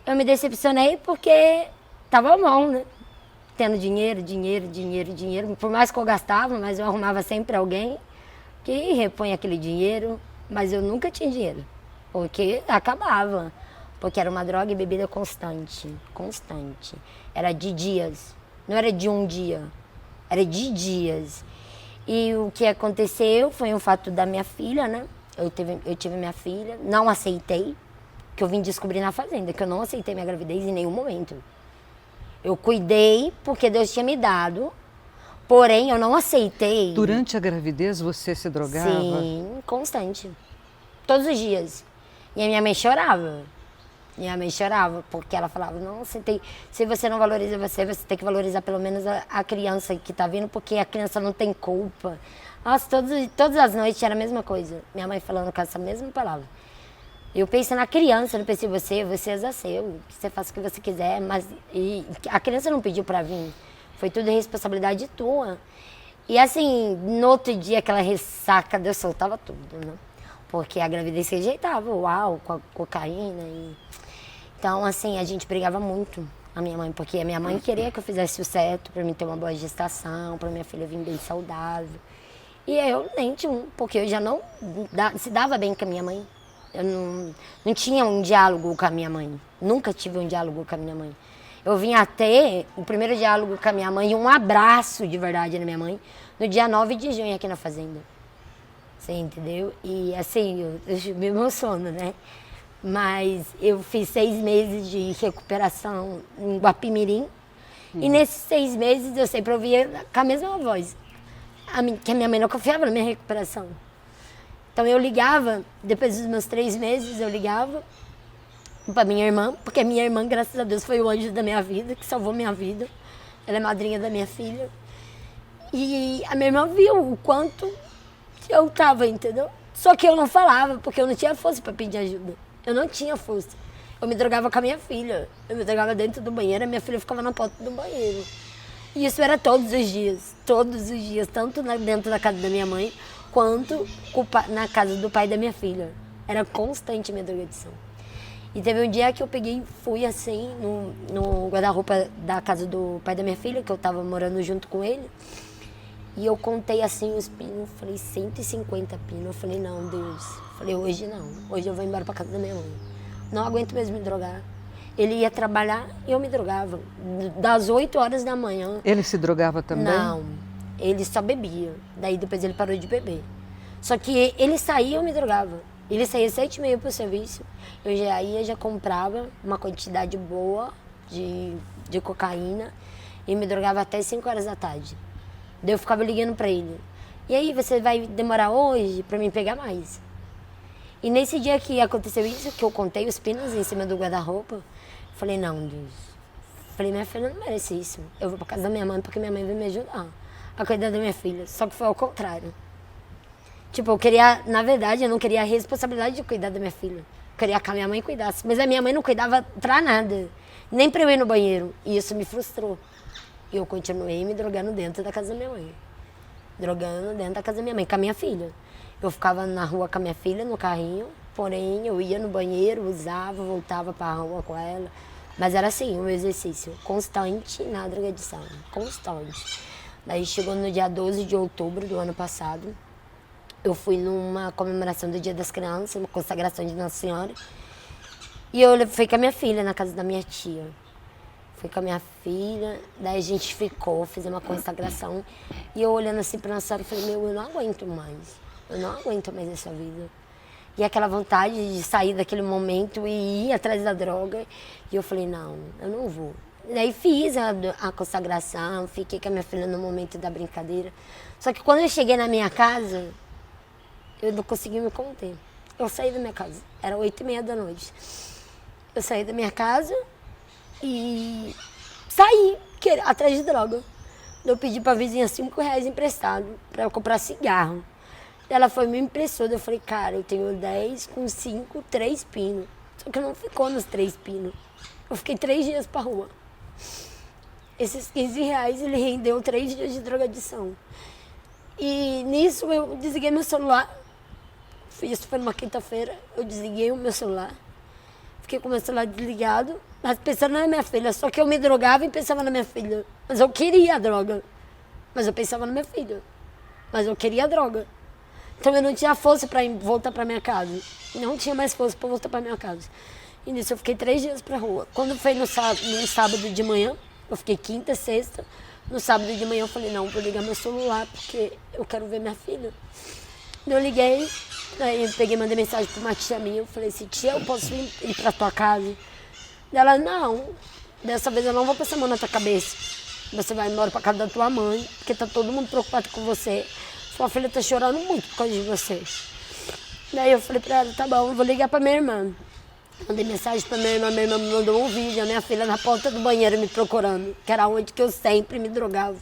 eu me decepcionei porque tava bom, né? Tendo dinheiro. Por mais que eu gastava, mas eu arrumava sempre alguém que repõe aquele dinheiro. Mas eu nunca tinha dinheiro, porque acabava. Porque era uma droga e bebida constante. Era de dias, não era de um dia, era de dias. E o que aconteceu foi o fato da minha filha, né? Eu tive minha filha, não aceitei, que eu vim descobrir na fazenda, que eu não aceitei minha gravidez em nenhum momento. Eu cuidei porque Deus tinha me dado, porém eu não aceitei. Durante a gravidez você se drogava? Sim, constante. Todos os dias. E a minha mãe chorava. Porque ela falava, não, se você não valoriza você tem que valorizar pelo menos a criança que tá vindo, porque a criança não tem culpa. Nossa, todas as noites era a mesma coisa. Minha mãe falando com essa mesma palavra. Eu penso na criança, não penso em você é seu, você faz o que você quiser, mas a criança não pediu pra vir. Foi tudo responsabilidade tua. E assim, no outro dia, aquela ressaca, eu soltava tudo, né? Porque a gravidez se rejeitava, uau, com a cocaína. Então, assim, a gente brigava muito, a minha mãe, porque a minha mãe queria que eu fizesse o certo para mim ter uma boa gestação, para minha filha vir bem saudável. E eu nem tinha porque eu já não se dava bem com a minha mãe. Eu não tinha um diálogo com a minha mãe. Nunca tive um diálogo com a minha mãe. Eu vim a ter o primeiro diálogo com a minha mãe, um abraço de verdade na minha mãe, no dia 9 de junho aqui na fazenda. Você entendeu? E assim, eu me emociono, né? Mas eu fiz 6 meses de recuperação em Guapimirim. E nesses 6 meses eu sempre ouvia com a mesma voz. Que a minha mãe não confiava na minha recuperação. Então eu ligava, depois dos meus 3 meses, eu ligava para minha irmã, porque a minha irmã, graças a Deus, foi o anjo da minha vida, que salvou minha vida. Ela é madrinha da minha filha. E a minha irmã viu o quanto eu estava, entendeu? Só que eu não falava, porque eu não tinha força para pedir ajuda. Eu não tinha força. Eu me drogava com a minha filha. Eu me drogava dentro do banheiro, a minha filha ficava na porta do banheiro. E isso era todos os dias, tanto dentro da casa da minha mãe, quanto na casa do pai da minha filha. Era constante a minha drogadição. E teve um dia que eu peguei e fui assim, no guarda-roupa da casa do pai da minha filha, que eu tava morando junto com ele. E eu contei assim os pinos, falei 150 pinos. Eu falei, não, Deus. Falei, hoje não, hoje eu vou embora pra casa da minha mãe. Não aguento mesmo me drogar. Ele ia trabalhar e eu me drogava. Das 8 horas da manhã. Ele se drogava também? Não, ele só bebia. Daí depois ele parou de beber. Só que ele saía e eu me drogava. Ele saía 7h30 pro serviço. Eu já ia, já comprava uma quantidade boa de cocaína e me drogava até 5 horas da tarde. Daí eu ficava ligando pra ele. E aí, você vai demorar hoje pra me pegar mais? E nesse dia que aconteceu isso, que eu contei os pinos em cima do guarda-roupa, falei, não, Deus. Falei, minha filha não merece isso. Eu vou pra casa da minha mãe porque minha mãe vai me ajudar a cuidar da minha filha. Só que foi ao contrário. Tipo, eu queria, na verdade, eu não queria a responsabilidade de cuidar da minha filha. Eu queria que a minha mãe cuidasse. Mas a minha mãe não cuidava pra nada. Nem pra eu ir no banheiro. E isso me frustrou. E eu continuei me drogando dentro da casa da minha mãe. Drogando dentro da casa da minha mãe, com a minha filha. Eu ficava na rua com a minha filha, no carrinho. Porém, eu ia no banheiro, usava, voltava pra rua com ela. Mas era assim, um exercício constante na drogadição. Constante. Daí chegou no dia 12 de outubro do ano passado. Eu fui numa comemoração do Dia das Crianças, uma consagração de Nossa Senhora. E eu fui com a minha filha na casa da minha tia. Fui com a minha filha, daí a gente ficou, fizemos uma consagração. E eu olhando assim pra Nossa Senhora, falei, meu, eu não aguento mais. Eu não aguento mais essa vida. E aquela vontade de sair daquele momento e ir atrás da droga. E eu falei, não, eu não vou. Daí fiz a consagração, fiquei com a minha filha no momento da brincadeira. Só que quando eu cheguei na minha casa, eu não consegui me conter. Eu saí da minha casa, era 8h30 da noite. Eu saí da minha casa e saí atrás de droga. Eu pedi pra vizinha R$5 emprestado pra eu comprar cigarro. Ela foi me emprestou, eu falei, cara, eu tenho 10 com 5, 3 pinos. Só que não ficou nos 3 pinos. Eu fiquei 3 dias pra rua. Esses R$15, ele rendeu 3 dias de drogadição. E nisso eu desliguei meu celular. Isso foi numa quinta-feira, eu desliguei o meu celular. Fiquei com o meu celular desligado, mas pensando na minha filha. Só que eu me drogava e pensava na minha filha. Mas eu queria a droga. Mas eu pensava na minha filha. Mas eu queria a droga. Então eu não tinha força para voltar para minha casa. Não tinha mais força para voltar para minha casa. E nisso eu fiquei 3 dias pra rua. Quando foi no sábado de manhã, eu fiquei quinta, sexta. No sábado de manhã eu falei, não, vou ligar meu celular porque eu quero ver minha filha. Eu liguei, aí eu peguei, mandei mensagem para uma tia minha. Eu falei assim, tia, eu posso ir para tua casa? Ela, não, dessa vez eu não vou passar a mão na tua cabeça. Você vai embora para casa da tua mãe, porque tá todo mundo preocupado com você. Sua filha tá chorando muito por causa de você. Daí eu falei pra ela, tá bom, eu vou ligar pra minha irmã. Mandei mensagem pra minha irmã me mandou um vídeo, a minha filha na porta do banheiro me procurando, que era onde que eu sempre me drogava.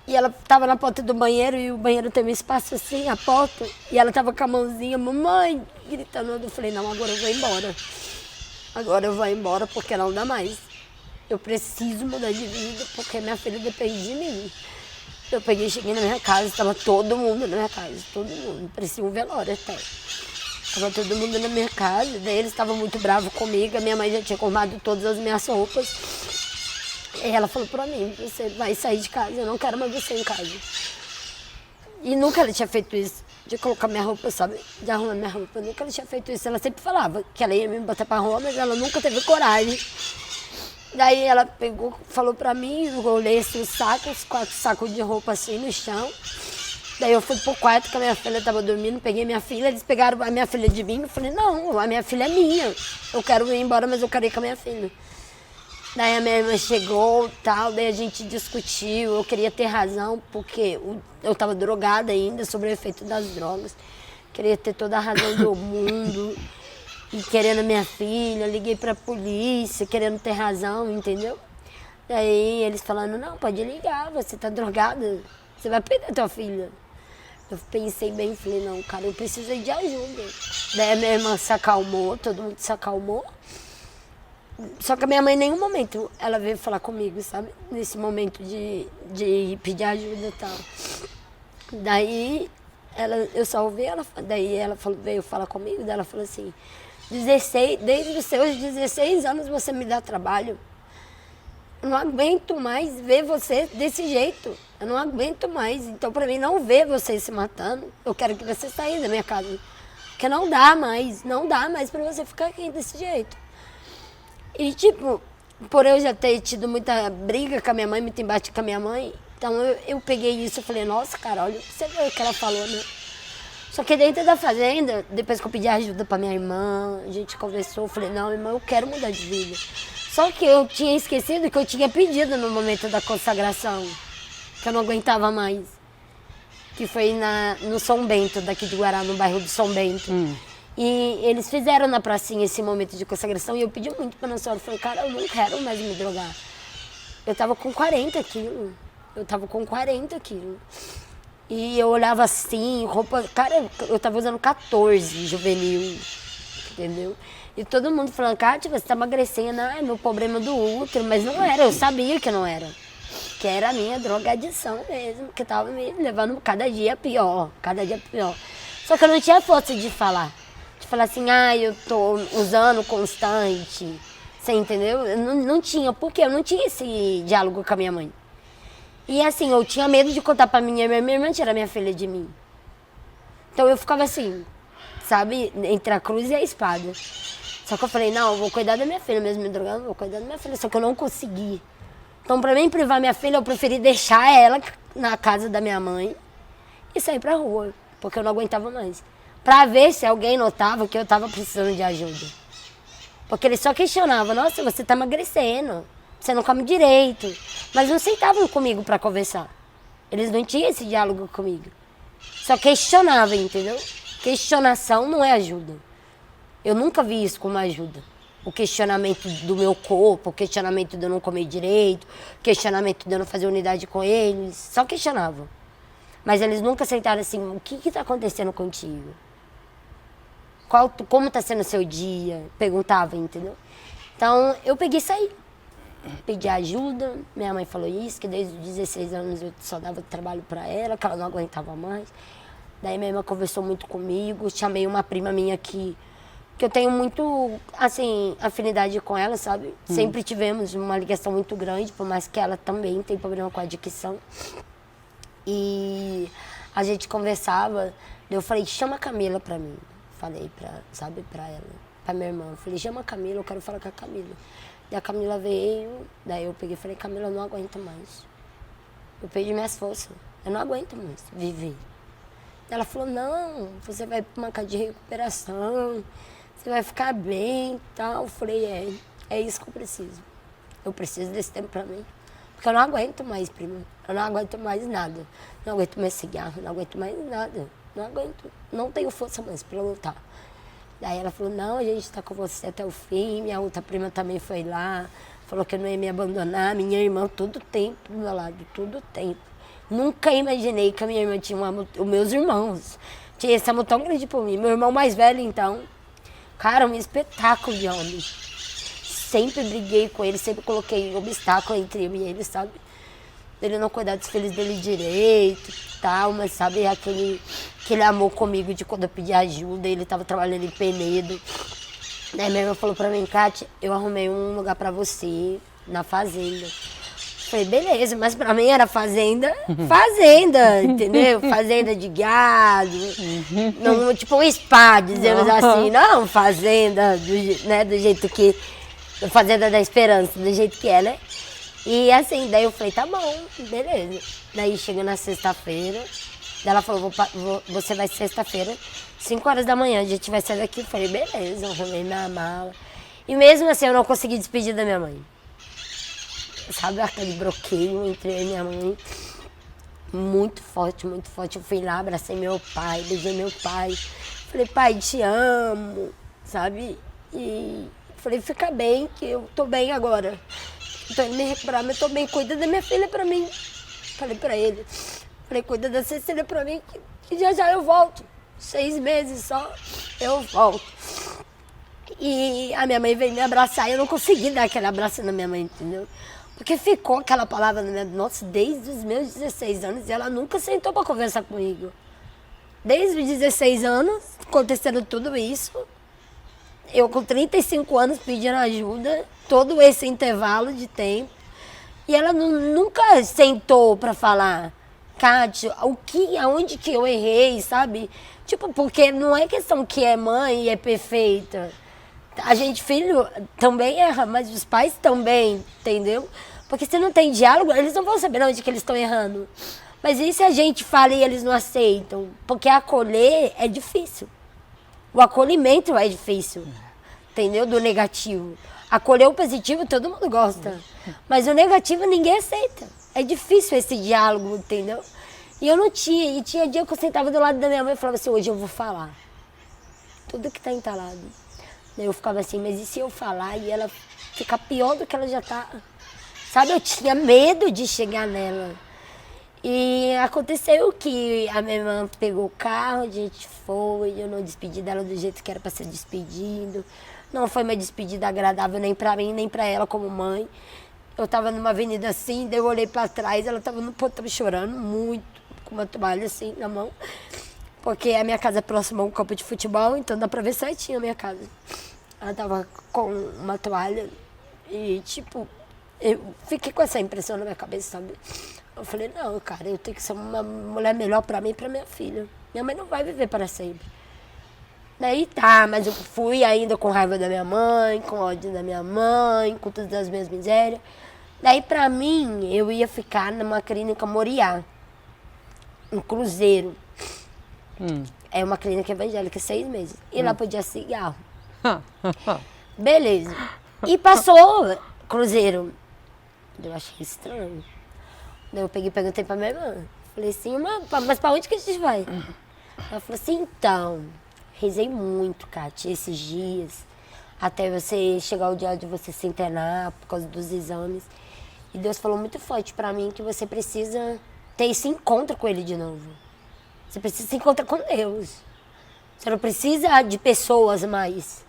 E ela tava na porta do banheiro e o banheiro tem um espaço assim, a porta, e ela tava com a mãozinha, mamãe, gritando. Eu falei, não, agora eu vou embora. Agora eu vou embora porque não dá mais. Eu preciso mudar de vida porque minha filha depende de mim. Eu peguei, cheguei na minha casa, estava todo mundo na minha casa, todo mundo, parecia um velório até. Tava todo mundo na minha casa, daí eles estavam muito bravos comigo, a minha mãe já tinha arrumado todas as minhas roupas. E ela falou pra mim, você vai sair de casa, eu não quero mais você em casa. E nunca ela tinha feito isso, de colocar minha roupa, sabe, de arrumar minha roupa, nunca ela tinha feito isso. Ela sempre falava que ela ia me botar pra rua, mas ela nunca teve coragem. Daí ela pegou, falou pra mim, eu olhei assim, os 4 sacos de roupa assim no chão. Daí eu fui pro quarto que a minha filha estava dormindo, peguei minha filha, eles pegaram a minha filha de mim, eu falei, não, a minha filha é minha, eu quero ir embora, mas eu quero ir com a minha filha. Daí a minha irmã chegou, tal, daí a gente discutiu, eu queria ter razão, porque eu estava drogada ainda, sobre o efeito das drogas, queria ter toda a razão do mundo, e querendo a minha filha, liguei pra polícia, querendo ter razão, entendeu? Daí eles falando, não, pode ligar, você tá drogada, você vai perder a tua filha. Eu pensei bem, falei, não, cara, eu preciso de ajuda. Daí a minha irmã se acalmou, todo mundo se acalmou. Só que a minha mãe em nenhum momento, ela veio falar comigo, sabe? Nesse momento de pedir ajuda e tal. Daí eu só ouvi ela, daí ela veio falar comigo, daí ela falou assim, desde os seus 16 anos você me dá trabalho. Eu não aguento mais ver você desse jeito. Eu não aguento mais. Então, pra mim, não ver você se matando, eu quero que você saia da minha casa. Porque não dá mais pra você ficar aqui desse jeito. E, tipo, por eu já ter tido muita briga com a minha mãe, muito embate com a minha mãe, então eu peguei isso e falei, nossa, cara, olha, você viu o que ela falou, né? Só que dentro da fazenda, depois que eu pedi ajuda pra minha irmã, a gente conversou, eu falei, não, irmã, eu quero mudar de vida. Só que eu tinha esquecido que eu tinha pedido no momento da consagração, que eu não aguentava mais. Que foi no São Bento, daqui de Guará, no bairro do São Bento. E eles fizeram na pracinha esse momento de consagração e eu pedi muito pra Nossa Senhora. Eu falei, cara, eu não quero mais me drogar. Eu tava com 40 quilos. E eu olhava assim, roupa... Cara, eu tava usando 14 juvenil, entendeu? E todo mundo falando, Kátia, você tá emagrecendo, é meu problema do útero. Mas não era, eu sabia que não era. Que era a minha drogadição mesmo, que tava me levando cada dia pior. Só que eu não tinha força de falar. De falar assim, eu tô usando constante. Você entendeu? Eu não tinha, porque eu não tinha esse diálogo com a minha mãe. E assim, eu tinha medo de contar pra minha irmã tirar minha filha de mim. Então eu ficava assim, sabe, entre a cruz e a espada. Só que eu falei, não, eu vou cuidar da minha filha, mesmo me drogando, vou cuidar da minha filha. Só que eu não consegui. Então, pra mim privar minha filha, eu preferi deixar ela na casa da minha mãe e sair pra rua, porque eu não aguentava mais. Pra ver se alguém notava que eu tava precisando de ajuda. Porque eles só questionavam, nossa, você tá emagrecendo, você não come direito. Mas não sentavam comigo pra conversar. Eles não tinham esse diálogo comigo. Só questionavam, entendeu? Questionação não é ajuda. Eu nunca vi isso como ajuda. O questionamento do meu corpo, o questionamento de eu não comer direito, o questionamento de eu não fazer unidade com eles. Só questionavam. Mas eles nunca sentaram assim, o que está acontecendo contigo? Como está sendo o seu dia? Perguntavam, entendeu? Então, eu peguei e saí. Pedi ajuda, minha mãe falou isso, que desde os 16 anos eu só dava trabalho para ela, que ela não aguentava mais. Daí minha irmã conversou muito comigo, chamei uma prima minha que eu tenho muito, assim, afinidade com ela, sabe? Sempre tivemos uma ligação muito grande, por mais que ela também tem problema com a adicção. E a gente conversava, eu falei, chama a Camila pra mim. Falei pra ela, pra minha irmã. Eu falei, chama a Camila, eu quero falar com a Camila. E a Camila veio, daí eu peguei e falei, Camila, eu não aguento mais. Eu perdi minhas forças, eu não aguento mais viver. Ela falou, não, você vai pra uma casa de recuperação, você vai ficar bem e tal. Eu falei, é isso que eu preciso. Eu preciso desse tempo pra mim. Porque eu não aguento mais, prima. Eu não aguento mais nada. Não aguento mais cigarro, não aguento mais nada. Não aguento. Não tenho força mais pra lutar. Daí ela falou, não, a gente tá com você até o fim. Minha outra prima também foi lá. Falou que não ia me abandonar. Minha irmã, todo tempo do meu lado, todo tempo. Nunca imaginei que a minha irmã tinha os meus irmãos. Tinha esse amor tão grande por mim. Meu irmão mais velho, então, cara, um espetáculo de homem. Sempre briguei com ele, sempre coloquei obstáculo entre eu e ele, sabe? dele não cuidar dos filhos dele direito e tal, mas sabe, aquele amor comigo de quando eu pedi ajuda, ele tava trabalhando em Penedo. Daí minha irmã falou pra mim, Kátia, eu arrumei um lugar pra você na fazenda. Falei, beleza, mas pra mim era fazenda, entendeu? Fazenda de gado, não, tipo um spa, dizemos assim, não fazenda do jeito que, fazenda da esperança, do jeito que é, né? E assim, daí eu falei, tá bom, beleza. Daí chega na sexta-feira, daí ela falou, você vai sexta-feira, 5 horas da manhã, a gente vai sair daqui. Eu falei, beleza, eu arrumei minha mala. E mesmo assim eu não consegui despedir da minha mãe. Sabe aquele bloqueio entre eu e minha mãe? Muito forte, muito forte. Eu fui lá, abracei meu pai, beijei meu pai. Falei, pai, te amo, sabe? E falei, fica bem, que eu tô bem agora. Tô indo me recuperar, mas tô bem. Cuida da minha filha pra mim. Falei pra ele. Falei, cuida da Cecília pra mim, que já eu volto. 6 meses só, eu volto. E a minha mãe veio me abraçar e eu não consegui dar aquele abraço na minha mãe, entendeu? Porque ficou aquela palavra na minha... Nossa, desde os meus 16 anos, e ela nunca sentou para conversar comigo. Desde os 16 anos, acontecendo tudo isso, eu com 35 anos pedindo ajuda, todo esse intervalo de tempo, e ela nunca sentou para falar, Kátia, aonde que eu errei, sabe? Tipo, porque não é questão que é mãe e é perfeita. A gente, filho, também erra, mas os pais também, entendeu? Porque se não tem diálogo, eles não vão saber onde que eles estão errando. Mas e se a gente fala e eles não aceitam? Porque acolher é difícil. O acolhimento é difícil, entendeu? Do negativo. Acolher o positivo todo mundo gosta. Mas o negativo ninguém aceita. É difícil esse diálogo, entendeu? E eu não tinha. E tinha dia que eu sentava do lado da minha mãe e falava assim, hoje eu vou falar. Tudo que tá entalado. Eu ficava assim, mas e se eu falar e ela ficar pior do que ela já tá? Sabe, eu tinha medo de chegar nela. E aconteceu que a minha irmã pegou o carro, a gente foi, eu não despedi dela do jeito que era para ser despedido. Não foi uma despedida agradável nem para mim, nem para ela como mãe. Eu tava numa avenida assim, daí eu olhei para trás, ela tava no portão chorando muito, com uma toalha assim na mão. Porque a minha casa é próxima a um campo de futebol, então dá pra ver certinho a minha casa. Ela tava com uma toalha e, tipo, eu fiquei com essa impressão na minha cabeça, sabe? Eu falei, não, cara, eu tenho que ser uma mulher melhor pra mim e pra minha filha. Minha mãe não vai viver para sempre. Daí tá, mas eu fui ainda com raiva da minha mãe, com ódio da minha mãe, com todas as minhas misérias. Daí, pra mim, eu ia ficar numa clínica Moriá, em Cruzeiro. É uma clínica evangélica, 6 meses. E lá podia cigarro. Beleza. E passou Cruzeiro. Eu achei estranho. Daí eu perguntei pra minha irmã. Falei assim, mas pra onde que a gente vai? Ela falou assim, então, rezei muito, Kátia, esses dias, até você chegar o dia de você se internar por causa dos exames. E Deus falou muito forte pra mim que você precisa ter esse encontro com Ele de novo. Você precisa se encontrar com Deus. Você não precisa de pessoas mais.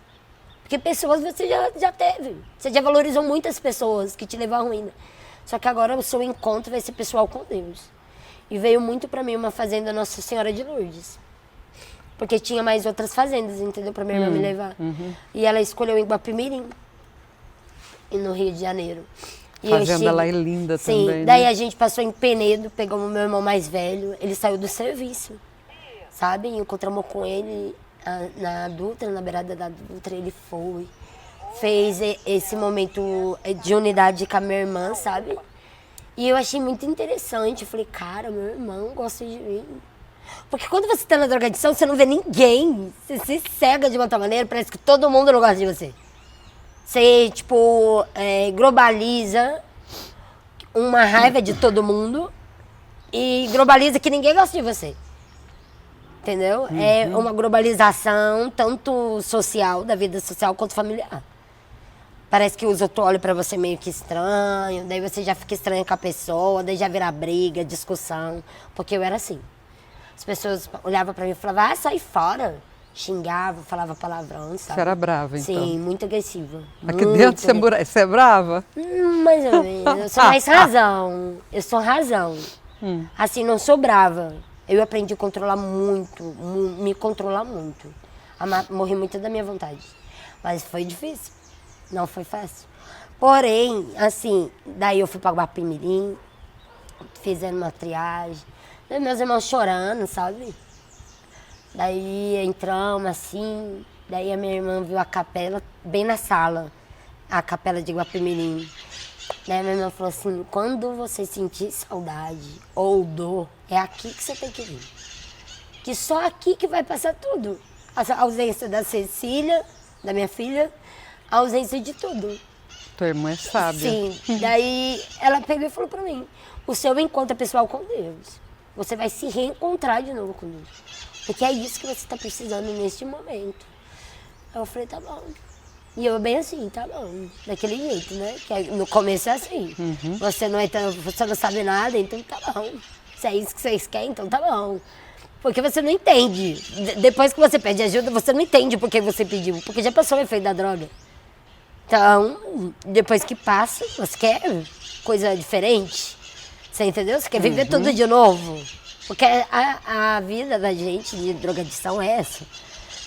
Porque pessoas você já teve. Você já valorizou muitas pessoas que te levaram à ruína. Só que agora o seu encontro vai ser pessoal com Deus. E veio muito pra mim uma fazenda Nossa Senhora de Lourdes. Porque tinha mais outras fazendas, entendeu? Pra minha irmã me levar. E ela escolheu em Guapimirim, no Rio de Janeiro. E fazenda lá é linda sim, também. Daí né? a gente passou em Penedo, pegamos o meu irmão mais velho. Ele saiu do serviço, sabe? Encontramos com ele na Dutra, na beirada da Dutra. Ele foi, fez esse momento de unidade com a minha irmã, sabe? E eu achei muito interessante. Eu falei, cara, meu irmão gosta de mim. Porque quando você tá na drogadição, você não vê ninguém. Você se cega de uma tal maneira, parece que todo mundo não gosta de você. Você, tipo, globaliza uma raiva de todo mundo e globaliza que ninguém gosta de você. Entendeu? É uma globalização tanto social, da vida social, quanto familiar. Parece que os outros olham pra você meio que estranho, daí você já fica estranho com a pessoa, daí já vira briga, discussão. Porque eu era assim. As pessoas olhavam pra mim e falavam, sai fora. xingava, falava palavrão, sabe? Você era brava, então? Sim, muito agressiva. Aqui muito dentro você é brava? Mais ou menos. Eu sou mais razão. Eu sou razão. Assim, não sou brava. Eu aprendi a controlar muito, me controlar muito. Morri muito da minha vontade. Mas foi difícil. Não foi fácil. Porém, assim, daí eu fui para Guapimirim, fizendo uma triagem. Daí meus irmãos chorando, sabe? Daí entramos assim, daí a minha irmã viu a capela bem na sala, a capela de Guapimirim. Daí a minha irmã falou assim, quando você sentir saudade ou dor, é aqui que você tem que vir. Que só aqui que vai passar tudo. A ausência da Cecília, da minha filha, a ausência de tudo. Tua irmã é sábia. Sim, daí ela pegou e falou pra mim, o seu encontro é pessoal com Deus. Você vai se reencontrar de novo com Deus. Porque é isso que você está precisando neste momento. Aí eu falei, tá bom. E eu bem assim, tá bom. Daquele jeito, né? Que no começo é assim. Você não sabe nada, então tá bom. Se é isso que vocês querem, então tá bom. Porque você não entende. Depois que você pede ajuda, você não entende por que você pediu. Porque já passou o efeito da droga. Então, depois que passa, você quer coisa diferente. Você entendeu? Você quer viver tudo de novo. Porque a vida da gente de drogadição é essa.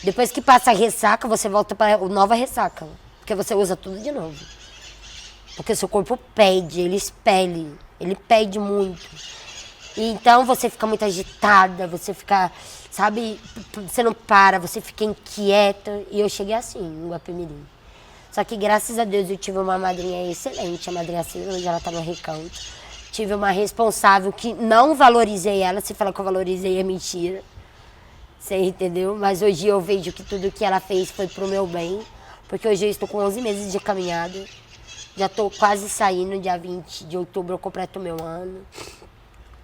Depois que passa a ressaca, você volta para nova ressaca. Porque você usa tudo de novo. Porque o seu corpo pede, ele expele. Ele pede muito. E então você fica muito agitada, você fica, sabe, você não para, você fica inquieta. E eu cheguei assim, no Guapimirim. Só que graças a Deus eu tive uma madrinha excelente, a madrinha Cida, hoje ela está no Recanto. Tive uma responsável que não valorizei ela, se falar que eu valorizei é mentira. Você entendeu? Mas hoje eu vejo que tudo que ela fez foi pro meu bem. Porque hoje eu estou com 11 meses de caminhada. Já estou quase saindo, dia 20 de outubro eu completo o meu ano.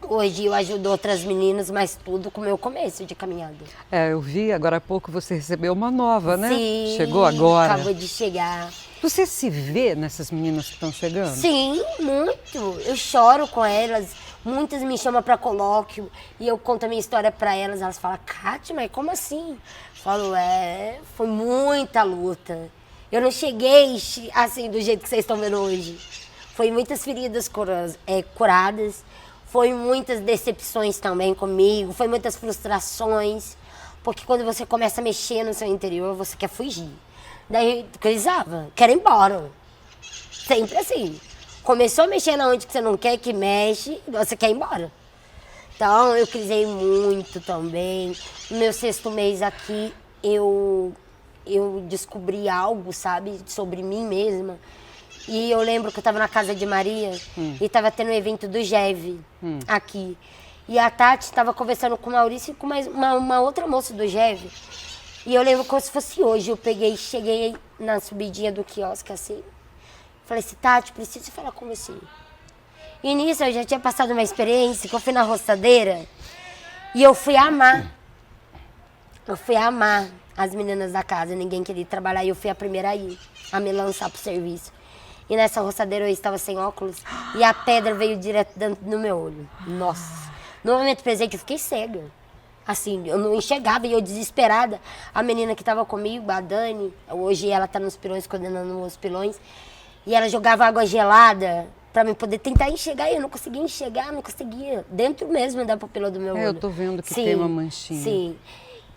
Hoje eu ajudo outras meninas, mas tudo com o meu começo de caminhada. É, eu vi, agora há pouco você recebeu uma nova, né? Sim, chegou agora. Acabou de chegar. Você se vê nessas meninas que estão chegando? Sim, muito. Eu choro com elas. Muitas me chamam para colóquio e eu conto a minha história para elas. Elas falam, Kátia, mas como assim? Eu falo, foi muita luta. Eu não cheguei assim do jeito que vocês estão vendo hoje. Foi muitas feridas curadas. Foi muitas decepções também comigo, foi muitas frustrações, porque quando você começa a mexer no seu interior, você quer fugir. Daí, coisava, quero ir embora. Sempre assim. Começou a mexer na onde que você não quer que mexe, você quer ir embora. Então, eu crisei muito também. No meu 6º mês aqui, eu descobri algo, sabe, sobre mim mesma. E eu lembro que eu estava na casa de Maria e estava tendo um evento do GEV aqui. E a Tati estava conversando com o Maurício e com uma outra moça do GEV. E eu lembro como se fosse hoje. Eu cheguei na subidinha do quiosque assim. Falei assim, Tati, preciso falar com você. E nisso eu já tinha passado uma experiência que eu fui na roçadeira e eu fui amar. Eu fui amar as meninas da casa. Ninguém queria trabalhar e eu fui a primeira a ir, a me lançar pro serviço. E nessa roçadeira eu estava sem óculos e a pedra veio direto dentro do meu olho. Nossa! No momento presente eu fiquei cega. Assim, eu não enxergava e eu desesperada. A menina que estava comigo, a Dani, hoje ela está nos pilões, coordenando os pilões. E ela jogava água gelada para eu poder tentar enxergar. E eu não conseguia enxergar, não conseguia. Dentro mesmo da pupila do meu olho. Eu tô vendo que tem uma manchinha. Sim.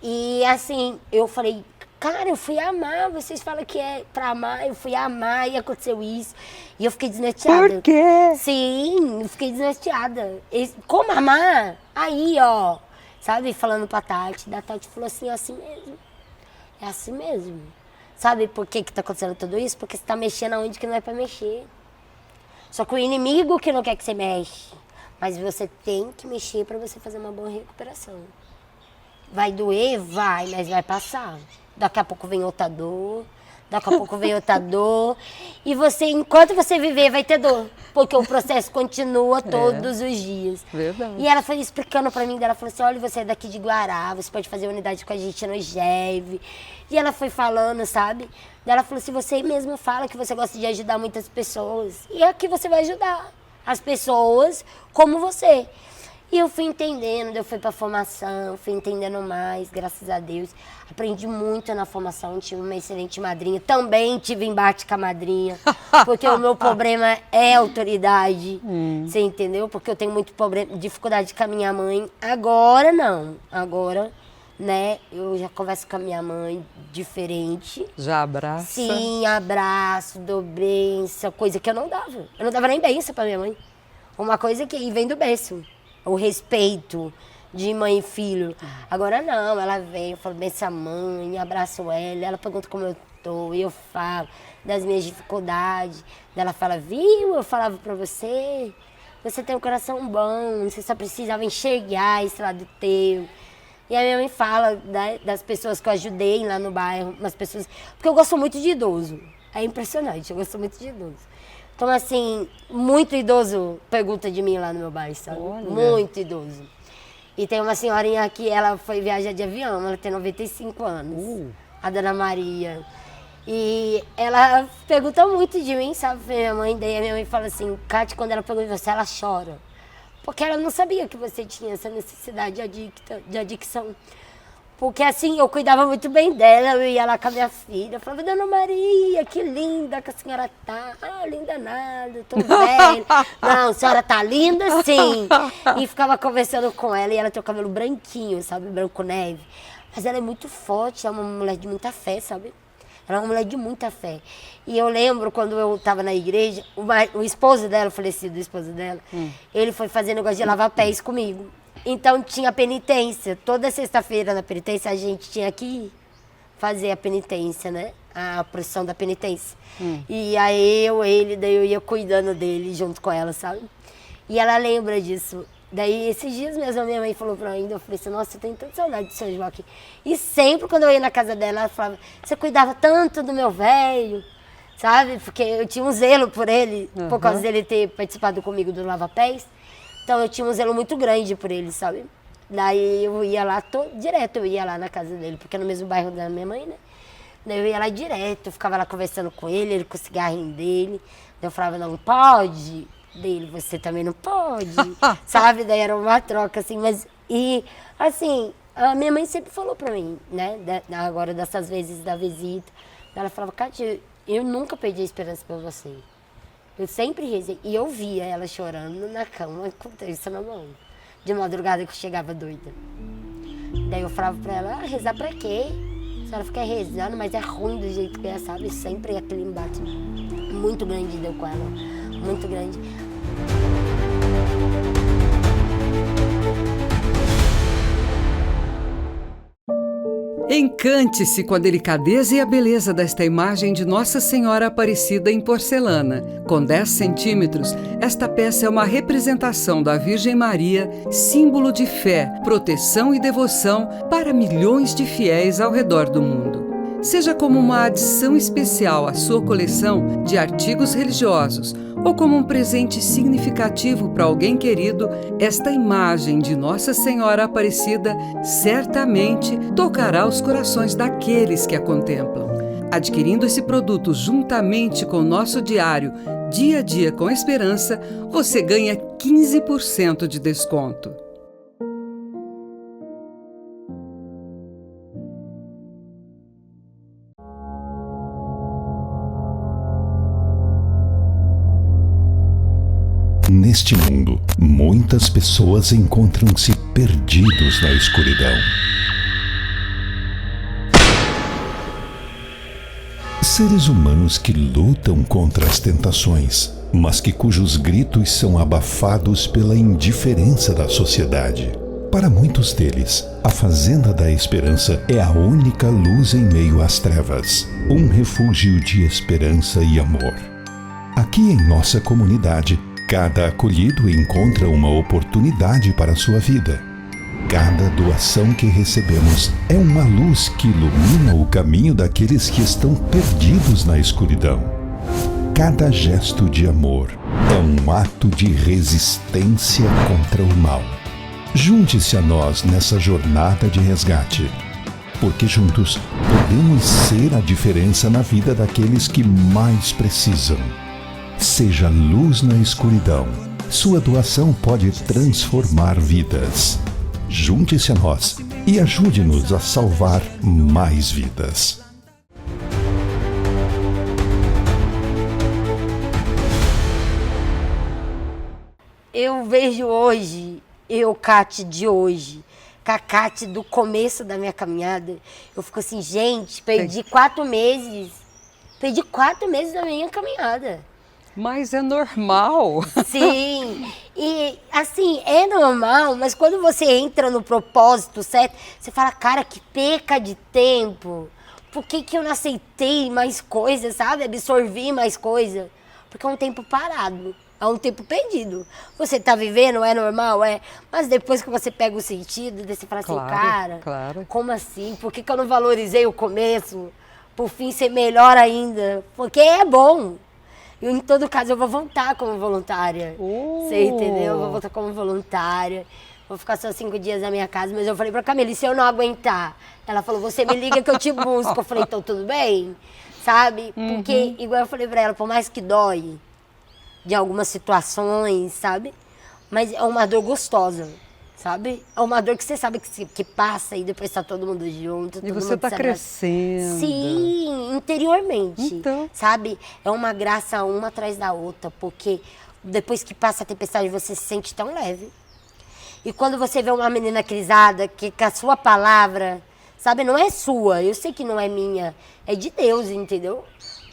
E assim, eu falei... Cara, eu fui amar, vocês falam que é pra amar, eu fui amar e aconteceu isso. E eu fiquei desnorteada. Por quê? Sim, eu fiquei desnorteada. Como amar? Aí, ó, sabe, falando pra Tati. Da Tati falou assim, é assim mesmo. É assim mesmo. Sabe por que tá acontecendo tudo isso? Porque você tá mexendo aonde que não é pra mexer. Só que o inimigo que não quer que você mexe. Mas você tem que mexer pra você fazer uma boa recuperação. Vai doer? Vai, mas vai passar. Daqui a pouco vem outra dor, daqui a pouco vem outra dor. E você, enquanto você viver, vai ter dor. Porque o processo continua todos os dias. Verdade. E ela foi explicando pra mim, ela falou assim, olha, você é daqui de Guará, você pode fazer unidade com a gente no GEV. E ela foi falando, sabe? E ela falou assim, você mesmo fala que você gosta de ajudar muitas pessoas. E aqui você vai ajudar as pessoas como você. E eu fui entendendo, eu fui pra formação, fui entendendo mais, graças a Deus. Aprendi muito na formação, tive uma excelente madrinha. Também tive embate com a madrinha, porque o meu problema é autoridade, você entendeu? Porque eu tenho muito problema, dificuldade com a minha mãe. Agora não, agora, né, eu já converso com a minha mãe diferente. Já abraça? Sim, abraço, dou benção, coisa que eu não dava. Eu não dava nem benção pra minha mãe. Uma coisa que vem do berço. O respeito de mãe e filho. Agora não, ela vem, eu falo benção a mãe, abraço ela pergunta como eu tô, e eu falo das minhas dificuldades. Ela fala, viu, eu falava pra você, você tem um coração bom, você só precisava enxergar esse lado teu. E a minha mãe fala, né, das pessoas que eu ajudei lá no bairro, umas pessoas, porque eu gosto muito de idoso. É impressionante, eu gosto muito de idoso. Então, assim, muito idoso pergunta de mim lá no meu bairro, sabe? Olha. Muito idoso. E tem uma senhorinha que ela foi viajar de avião, ela tem 95 anos, a Dona Maria. E ela pergunta muito de mim, sabe? Minha mãe, daí a minha mãe fala assim, Cátia, quando ela pergunta de você, ela chora. Porque ela não sabia que você tinha essa necessidade de adicção. Porque assim, eu cuidava muito bem dela, eu ia lá com a minha filha, eu falava, Dona Maria, que linda que a senhora tá. Ah, linda nada, tô velha. Não, a senhora tá linda sim. E ficava conversando com ela, e ela tem o cabelo branquinho, sabe, branco neve. Mas ela é muito forte, é uma mulher de muita fé, sabe? Ela é uma mulher de muita fé. E eu lembro quando eu estava na igreja, o esposo dela, o falecido esposo dela, ele foi fazer negócio de lavar pés comigo. Então tinha penitência. Toda sexta-feira na penitência a gente tinha que fazer a penitência, né? A procissão da penitência. E aí daí eu ia cuidando dele junto com ela, sabe? E ela lembra disso. Daí esses dias mesmo a minha mãe falou pra mim, eu falei assim, nossa, eu tenho tanta saudade de São Joaquim. E sempre quando eu ia na casa dela, ela falava, você cuidava tanto do meu velho, sabe? Porque eu tinha um zelo por ele, por causa dele ter participado comigo do Lava Pés. Então eu tinha um zelo muito grande por ele, sabe? Daí eu ia lá, direto eu ia lá na casa dele, porque é no mesmo bairro da minha mãe, né? Daí eu ia lá direto, eu ficava lá conversando com ele com o cigarrinho dele. Daí eu falava, não pode, dele, você também não pode, sabe? Daí era uma troca, assim, mas... E, assim, a minha mãe sempre falou pra mim, né? Agora, dessas vezes da visita, ela falava, Cátia, eu nunca perdi a esperança por você. Eu sempre rezei. E eu via ela chorando na cama com isso na mão. De madrugada que eu chegava doida. Daí eu falava pra ela, rezar pra quê? A senhora fica rezando, mas é ruim do jeito que é, sabe? Sempre aquele embate muito grande deu com ela. Muito grande. Encante-se com a delicadeza e a beleza desta imagem de Nossa Senhora Aparecida em porcelana. Com 10 centímetros, esta peça é uma representação da Virgem Maria, símbolo de fé, proteção e devoção para milhões de fiéis ao redor do mundo. Seja como uma adição especial à sua coleção de artigos religiosos ou como um presente significativo para alguém querido, esta imagem de Nossa Senhora Aparecida certamente tocará os corações daqueles que a contemplam. Adquirindo esse produto juntamente com o nosso diário Dia a Dia com Esperança, você ganha 15% de desconto. Neste mundo, muitas pessoas encontram-se perdidos na escuridão. Seres humanos que lutam contra as tentações, mas cujos gritos são abafados pela indiferença da sociedade. Para muitos deles, a Fazenda da Esperança é a única luz em meio às trevas, um refúgio de esperança e amor. Aqui em nossa comunidade, cada acolhido encontra uma oportunidade para a sua vida. Cada doação que recebemos é uma luz que ilumina o caminho daqueles que estão perdidos na escuridão. Cada gesto de amor é um ato de resistência contra o mal. Junte-se a nós nessa jornada de resgate, porque juntos podemos ser a diferença na vida daqueles que mais precisam. Seja luz na escuridão Sua doação pode transformar vidas. Junte-se a nós e ajude-nos a salvar mais vidas. Eu vejo hoje, Cate de hoje, com a Cate do começo da minha caminhada, eu fico assim, gente, perdi 4 meses. Perdi 4 meses da minha caminhada. Mas é normal. Sim, e assim, é normal, mas quando você entra no propósito certo, você fala, cara, que perca de tempo. Por que eu não aceitei mais coisas, sabe? Absorvi mais coisa. Porque é um tempo parado, é um tempo perdido. Você tá vivendo, é normal, é. Mas depois que você pega o sentido, você fala assim, cara, como assim? Por que eu não valorizei o começo? Por fim ser melhor ainda? Porque é bom. E em todo caso eu vou voltar como voluntária. Você entendeu? Eu vou voltar como voluntária. Vou ficar só 5 dias na minha casa. Mas eu falei pra Camila, e se eu não aguentar? Ela falou, você me liga que eu te busco. Eu falei, então tudo bem? Sabe? Porque, igual eu falei pra ela, por mais que dói de algumas situações, sabe? Mas é uma dor gostosa, sabe? É uma dor que você sabe que passa e depois tá todo mundo junto. E você tá crescendo. Sim, interiormente. Então. Sabe? É uma graça uma atrás da outra, porque depois que passa a tempestade você se sente tão leve. E quando você vê uma menina crisada, que com a sua palavra, sabe, não é sua, eu sei que não é minha, é de Deus, entendeu?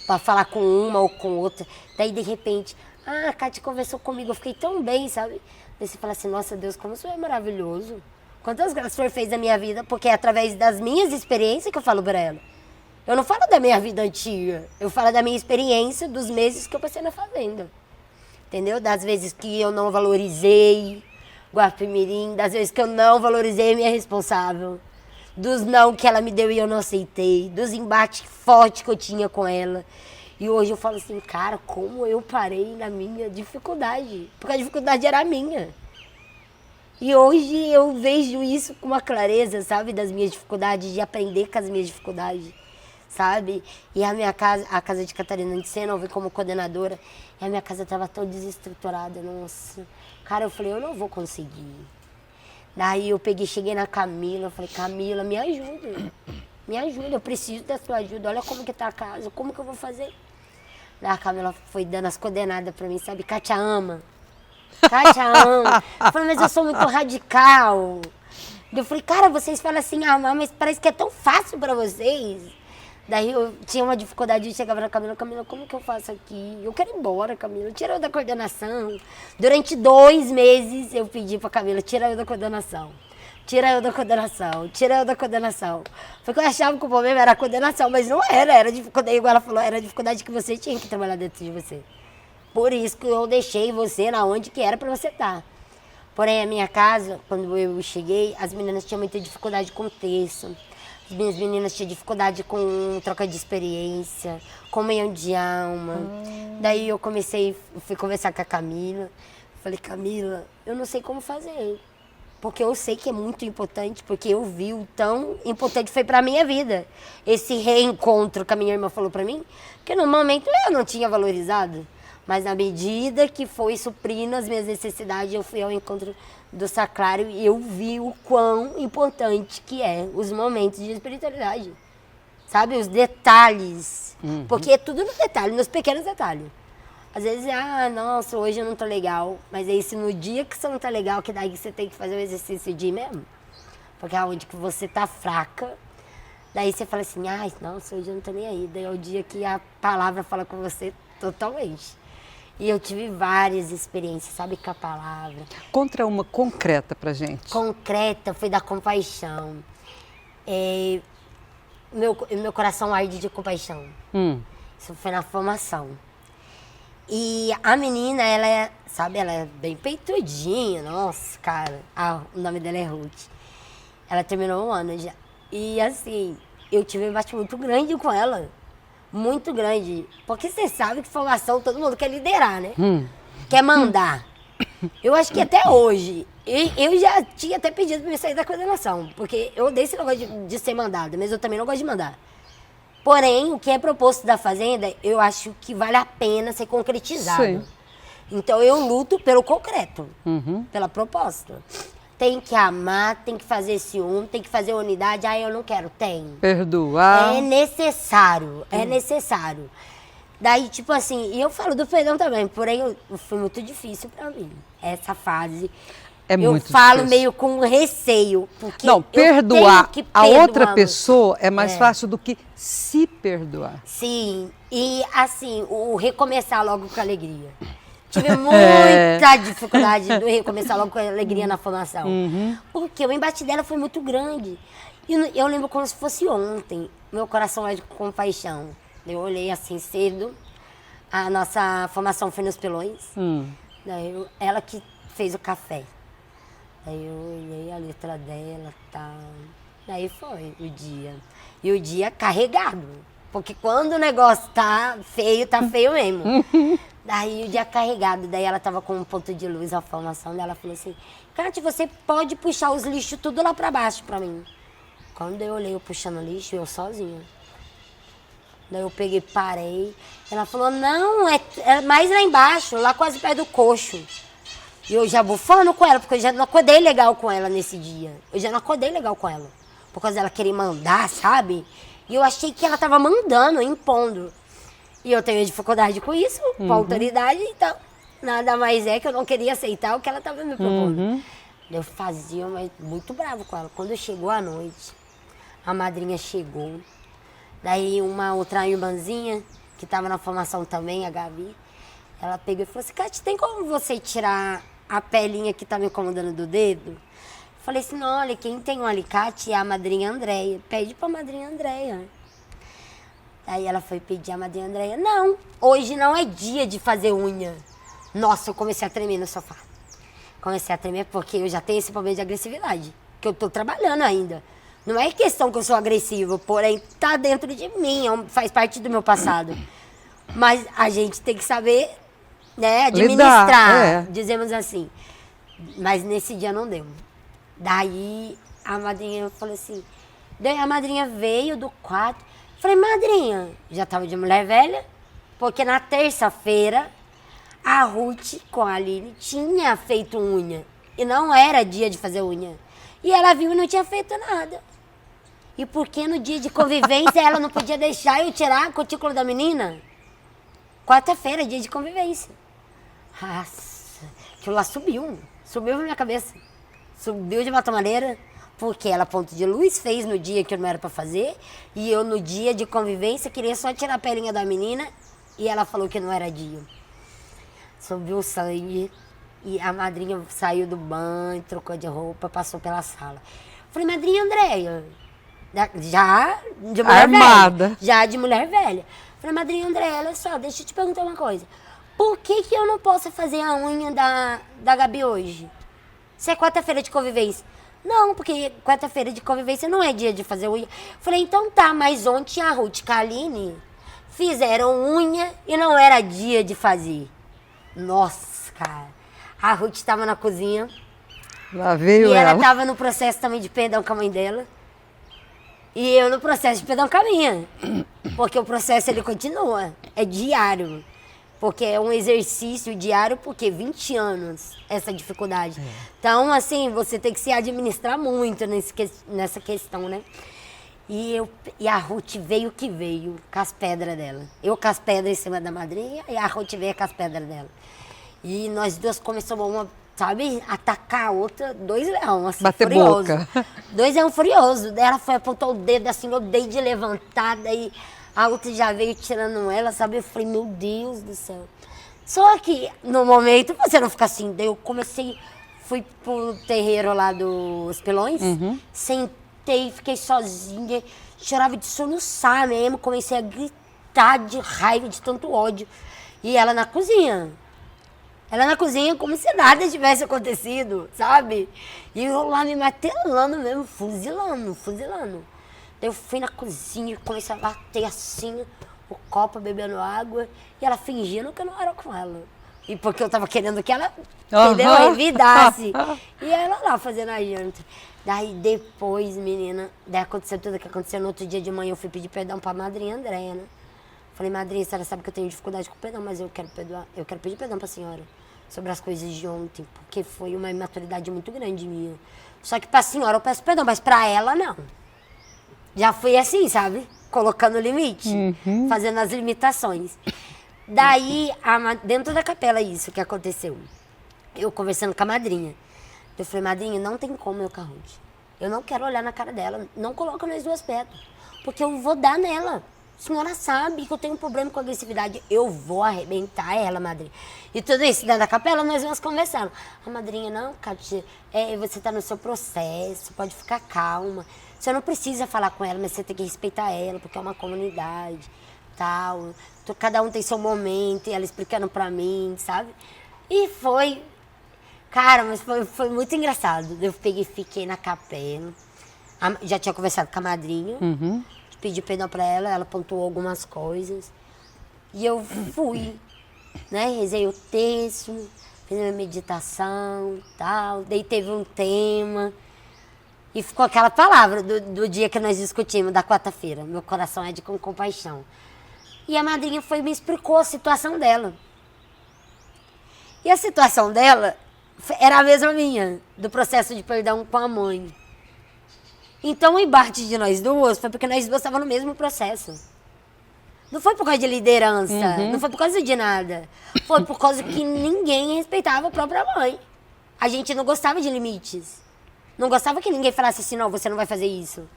Pra falar com uma ou com outra. Daí, de repente, a Cátia conversou comigo, eu fiquei tão bem, sabe? Daí você fala assim, nossa Deus, como isso é maravilhoso. Quantas graças o Senhor fez na minha vida, porque é através das minhas experiências que eu falo pra ela. Eu não falo da minha vida antiga, eu falo da minha experiência, dos meses que eu passei na fazenda. Entendeu? Das vezes que eu não valorizei Guapimirim, das vezes que eu não valorizei minha responsável, dos não que ela me deu e eu não aceitei, dos embates fortes que eu tinha com ela. E hoje eu falo assim, cara, como eu parei na minha dificuldade, porque a dificuldade era minha. E hoje eu vejo isso com uma clareza, sabe, das minhas dificuldades, de aprender com as minhas dificuldades, sabe? E a minha casa, a casa de Catarina de Sena, eu vi como coordenadora, e a minha casa estava toda desestruturada, nossa. Cara, eu falei, eu não vou conseguir. Daí eu cheguei na Camila, eu falei, Camila, me ajuda, eu preciso da sua ajuda, olha como que tá a casa, como que eu vou fazer? Daí a Camila foi dando as coordenadas pra mim, sabe, Cátia ama. Eu falei, mas eu sou muito radical. Eu falei, cara, vocês falam assim, mas parece que é tão fácil pra vocês. Daí eu tinha uma dificuldade de chegar pra Camila, como que eu faço aqui? Eu quero ir embora, Camila, tira eu da coordenação. Durante 2 meses eu pedi pra Camila, tira eu da coordenação. Tira eu da coordenação, tira eu da coordenação. Porque eu achava que o problema era a coordenação, mas não era dificuldade, igual ela falou, era a dificuldade que você tinha que trabalhar dentro de você. Por isso que eu deixei você na onde que era pra você estar. Porém, a minha casa, quando eu cheguei, as meninas tinham muita dificuldade com o texto. As minhas meninas tinham dificuldade com troca de experiência, comunhão de alma. Daí eu fui conversar com a Camila. Falei, Camila, eu não sei como fazer. Porque eu sei que é muito importante, porque eu vi o tão importante foi pra minha vida. Esse reencontro que a minha irmã falou pra mim, que no momento eu não tinha valorizado. Mas na medida que foi suprindo as minhas necessidades, eu fui ao encontro do Sacrário e eu vi o quão importante que é os momentos de espiritualidade. Sabe? Os detalhes. Porque é tudo no detalhe, nos pequenos detalhes. Às vezes, nossa, hoje eu não tô legal. Mas aí, se no dia que você não tá legal, que daí você tem que fazer o exercício de ir mesmo. Porque é onde que você tá fraca. Daí você fala assim, nossa, hoje eu não tô nem aí. Daí é o dia que a palavra fala com você totalmente. E eu tive várias experiências, sabe, com a palavra. Conta uma concreta pra gente. Concreta, foi da compaixão. Meu coração arde de compaixão. Isso foi na formação. E a menina, ela é bem peitudinha, nossa, cara. O nome dela é Ruth. Ela terminou 1 ano já. E assim, eu tive um embate muito grande com ela. Muito grande. Porque você sabe que formação todo mundo quer liderar, né? Quer mandar. Eu acho que até hoje, eu já tinha até pedido pra me sair da coordenação. Porque eu odeio esse negócio de ser mandada, mas eu também não gosto de mandar. Porém, o que é proposto da Fazenda, eu acho que vale a pena ser concretizado. Sim. Então eu luto pelo concreto, pela proposta. Tem que amar, tem que fazer ciúme, tem que fazer unidade. Ah, eu não quero. Tem. Perdoar. É necessário, é necessário. Daí, tipo assim, e eu falo do perdão também, porém foi muito difícil pra mim, essa fase. É muito eu falo difícil. meio com receio, porque Não, eu perdoar tenho que a perdoar outra muito. pessoa é mais fácil do que se perdoar. Sim, e assim, o recomeçar logo com alegria. Tive muita dificuldade de recomeçar logo com alegria na formação. Porque o embate dela foi muito grande. E eu lembro como se fosse ontem. Meu coração é de compaixão. Eu olhei assim cedo. A nossa formação foi nos Pelões. Daí ela que fez o café. Daí eu olhei a letra dela e tal. Daí foi o dia. E o dia carregado. Porque quando o negócio tá feio mesmo. Daí o dia carregado, daí ela tava com um ponto de luz, a formação dela falou assim, Cátia, você pode puxar os lixos tudo lá pra baixo pra mim. Quando eu olhei eu puxando lixo, eu sozinha. Daí eu peguei, parei. Ela falou, não, é mais lá embaixo, lá quase perto do coxo. E eu já bufando com ela, porque eu já não acordei legal com ela nesse dia. Eu já não acordei legal com ela. Por causa dela querer mandar, sabe? E eu achei que ela tava mandando, impondo. E eu tenho dificuldade com isso, com a autoridade, então nada mais é que eu não queria aceitar o que ela estava me propondo. Eu fazia, mas muito bravo com ela. Quando chegou a noite, a madrinha chegou. Daí uma outra irmãzinha, que estava na formação também, a Gabi, ela pegou e falou assim, Cátia, tem como você tirar a pelinha que tá me incomodando do dedo? Falei assim, não, olha, quem tem um alicate é a madrinha Andréia. Pede pra madrinha Andréia. Aí ela foi pedir a madrinha Andréia. Não, hoje não é dia de fazer unha. Nossa, eu comecei a tremer no sofá. Comecei a tremer porque eu já tenho esse problema de agressividade. Que eu tô trabalhando ainda. Não é questão que eu sou agressiva, porém tá dentro de mim, faz parte do meu passado. Mas a gente tem que saber, né, administrar, dizemos assim. Mas nesse dia não deu. Daí a madrinha falou assim, daí a madrinha veio do quarto. Falei, madrinha, já tava de mulher velha, porque na terça-feira a Ruth com a Aline tinha feito unha. E não era dia de fazer unha. E ela viu e não tinha feito nada. E por que no dia de convivência ela não podia deixar eu tirar a cutícula da menina? Quarta-feira, dia de convivência. Nossa, aquilo lá subiu na minha cabeça. Subiu de uma maneira. Porque ela, ponto de luz, fez no dia que eu não era pra fazer. E eu, no dia de convivência, queria só tirar a pelinha da menina. E ela falou que não era dia. Subiu o sangue. E a madrinha saiu do banho, trocou de roupa, passou pela sala. Falei, madrinha Andréia, já de mulher armada. Velha. Já de mulher velha. Falei, madrinha Andréia, olha só, deixa eu te perguntar uma coisa. Por que eu não posso fazer a unha da Gabi hoje? Se é quarta-feira de convivência. Não, porque quarta-feira de convivência não é dia de fazer unha. Falei, então tá, mas ontem a Ruth e a Aline fizeram unha e não era dia de fazer. Nossa, cara. A Ruth estava na cozinha. Lá veio e ela ela. estava no processo também de perdão com a mãe dela. E eu no processo de perdão com a minha. Porque o processo ele continua. É diário. Porque é um exercício diário, porque 20 anos, essa dificuldade. Então, assim, você tem que se administrar muito nessa questão, né? E a Ruth veio que veio com as pedras dela. Eu com as pedras em cima da madrinha e a Ruth veio com as pedras dela. E nós duas começamos, sabe, atacar a outra, dois leões, assim, bater furioso. boca. Dois leões furiosos. Daí ela foi, apontou o dedo assim, eu dei de levantada e a outra já veio tirando ela, sabe? Eu falei, meu Deus do céu. Só que, no momento, você não fica assim. Daí eu comecei, fui pro terreiro lá dos Pelões, sentei, fiquei sozinha, chorava de soluçar mesmo, comecei a gritar de raiva, de tanto ódio. E ela na cozinha. Ela na cozinha como se nada tivesse acontecido, sabe? E eu lá me martelando mesmo, fuzilando. Daí eu fui na cozinha, comecei a bater assim, o copo bebendo água, e ela fingindo que eu não era com ela. E porque eu tava querendo que ela, entendeu, revidasse. E ela lá fazendo a janta. Daí depois, menina, daí aconteceu tudo o que aconteceu. No outro dia de manhã eu fui pedir perdão pra madrinha Andréia, né? Falei, madrinha, a senhora sabe que eu tenho dificuldade com perdão, mas eu quero perdoar, eu quero pedir perdão pra senhora. sobre as coisas de ontem, porque foi uma imaturidade muito grande minha. Só que pra senhora eu peço perdão, mas pra ela não. Já fui assim, sabe? Colocando limite, fazendo as limitações. Daí, dentro da capela, isso que aconteceu. Eu conversando com a madrinha. Eu falei, madrinha, não tem como eu carrude. Eu não quero olhar na cara dela. Não coloca nós duas perto. Porque eu vou dar nela. A senhora sabe que eu tenho um problema com agressividade. Eu vou arrebentar ela, madrinha. E tudo isso dentro da capela, nós vamos conversando. A madrinha, não, Cátia, você está no seu processo, pode ficar calma. Você não precisa falar com ela, mas você tem que respeitar ela, porque é uma comunidade, tal. Cada um tem seu momento, e ela explicando pra mim, sabe? E foi... Cara, mas foi muito engraçado. Eu fiquei na capela. Já tinha conversado com a madrinha. Pedi perdão pra ela, ela pontuou algumas coisas. E eu fui, né? Rezei o texto, fiz uma meditação e tal. Daí teve um tema. E ficou aquela palavra do dia que nós discutimos, da quarta-feira. Meu coração é de com compaixão. E a madrinha foi e me explicou a situação dela. E a situação dela era a mesma minha, do processo de perdão com a mãe. Então o embate de nós duas foi porque nós duas estávamos no mesmo processo. Não foi por causa de liderança, não foi por causa de nada. Foi por causa que ninguém respeitava a própria mãe. A gente não gostava de limites. Não gostava que ninguém falasse assim, não, você não vai fazer isso.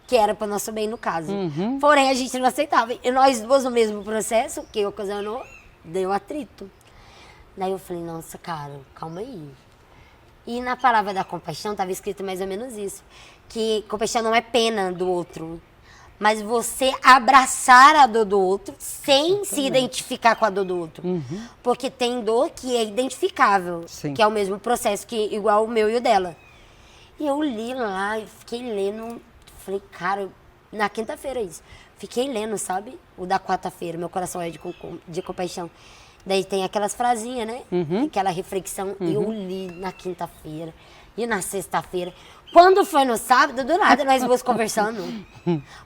Que era para o nosso bem no caso. Porém, a gente não aceitava. E nós duas no mesmo processo, que ocasionou, deu atrito. Daí eu falei, nossa, cara, calma aí. E na palavra da compaixão estava escrito mais ou menos isso. Que compaixão não é pena do outro, mas você abraçar a dor do outro sem se identificar com a dor do outro. Porque tem dor que é identificável, que é o mesmo processo, que igual o meu e o dela. E eu li lá, fiquei lendo, falei, cara, na quinta-feira isso. Fiquei lendo, sabe? O da quarta-feira, meu coração é de compaixão. Daí tem aquelas frasinhas, né? Aquela reflexão. Eu li na quinta-feira e na sexta-feira. Quando foi no sábado, do nada, nós duas conversando.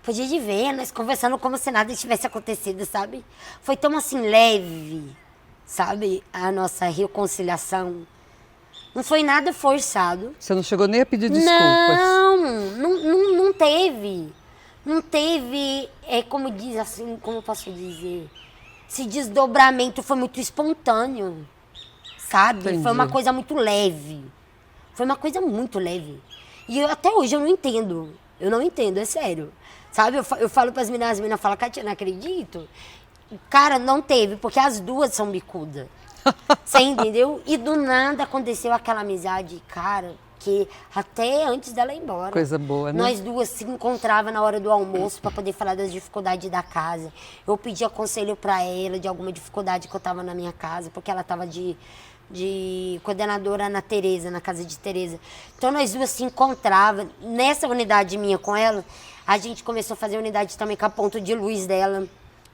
Podia de ver, nós conversando como se nada tivesse acontecido, sabe? Foi tão assim leve, sabe? A nossa reconciliação. Não foi nada forçado. Você não chegou nem a pedir desculpas? Não teve. Não teve, como diz assim, como eu posso dizer? Esse desdobramento foi muito espontâneo, sabe? Entendi. Foi uma coisa muito leve. Foi uma coisa muito leve. E até hoje eu não entendo. Eu não entendo, é sério. Sabe? Eu falo para as meninas falam, Cátia, não acredito. Cara, não teve, porque as duas são bicudas. Você entendeu? E do nada aconteceu aquela amizade, cara, que até antes dela ir embora. Coisa boa, né? Nós duas se encontrávamos na hora do almoço para poder falar das dificuldades da casa. Eu pedia conselho para ela de alguma dificuldade que eu tava na minha casa, porque ela tava de coordenadora na Tereza, na casa de Tereza. Então nós duas se encontrávamos. Nessa unidade minha com ela, a gente começou a fazer unidade também com a ponta de luz dela.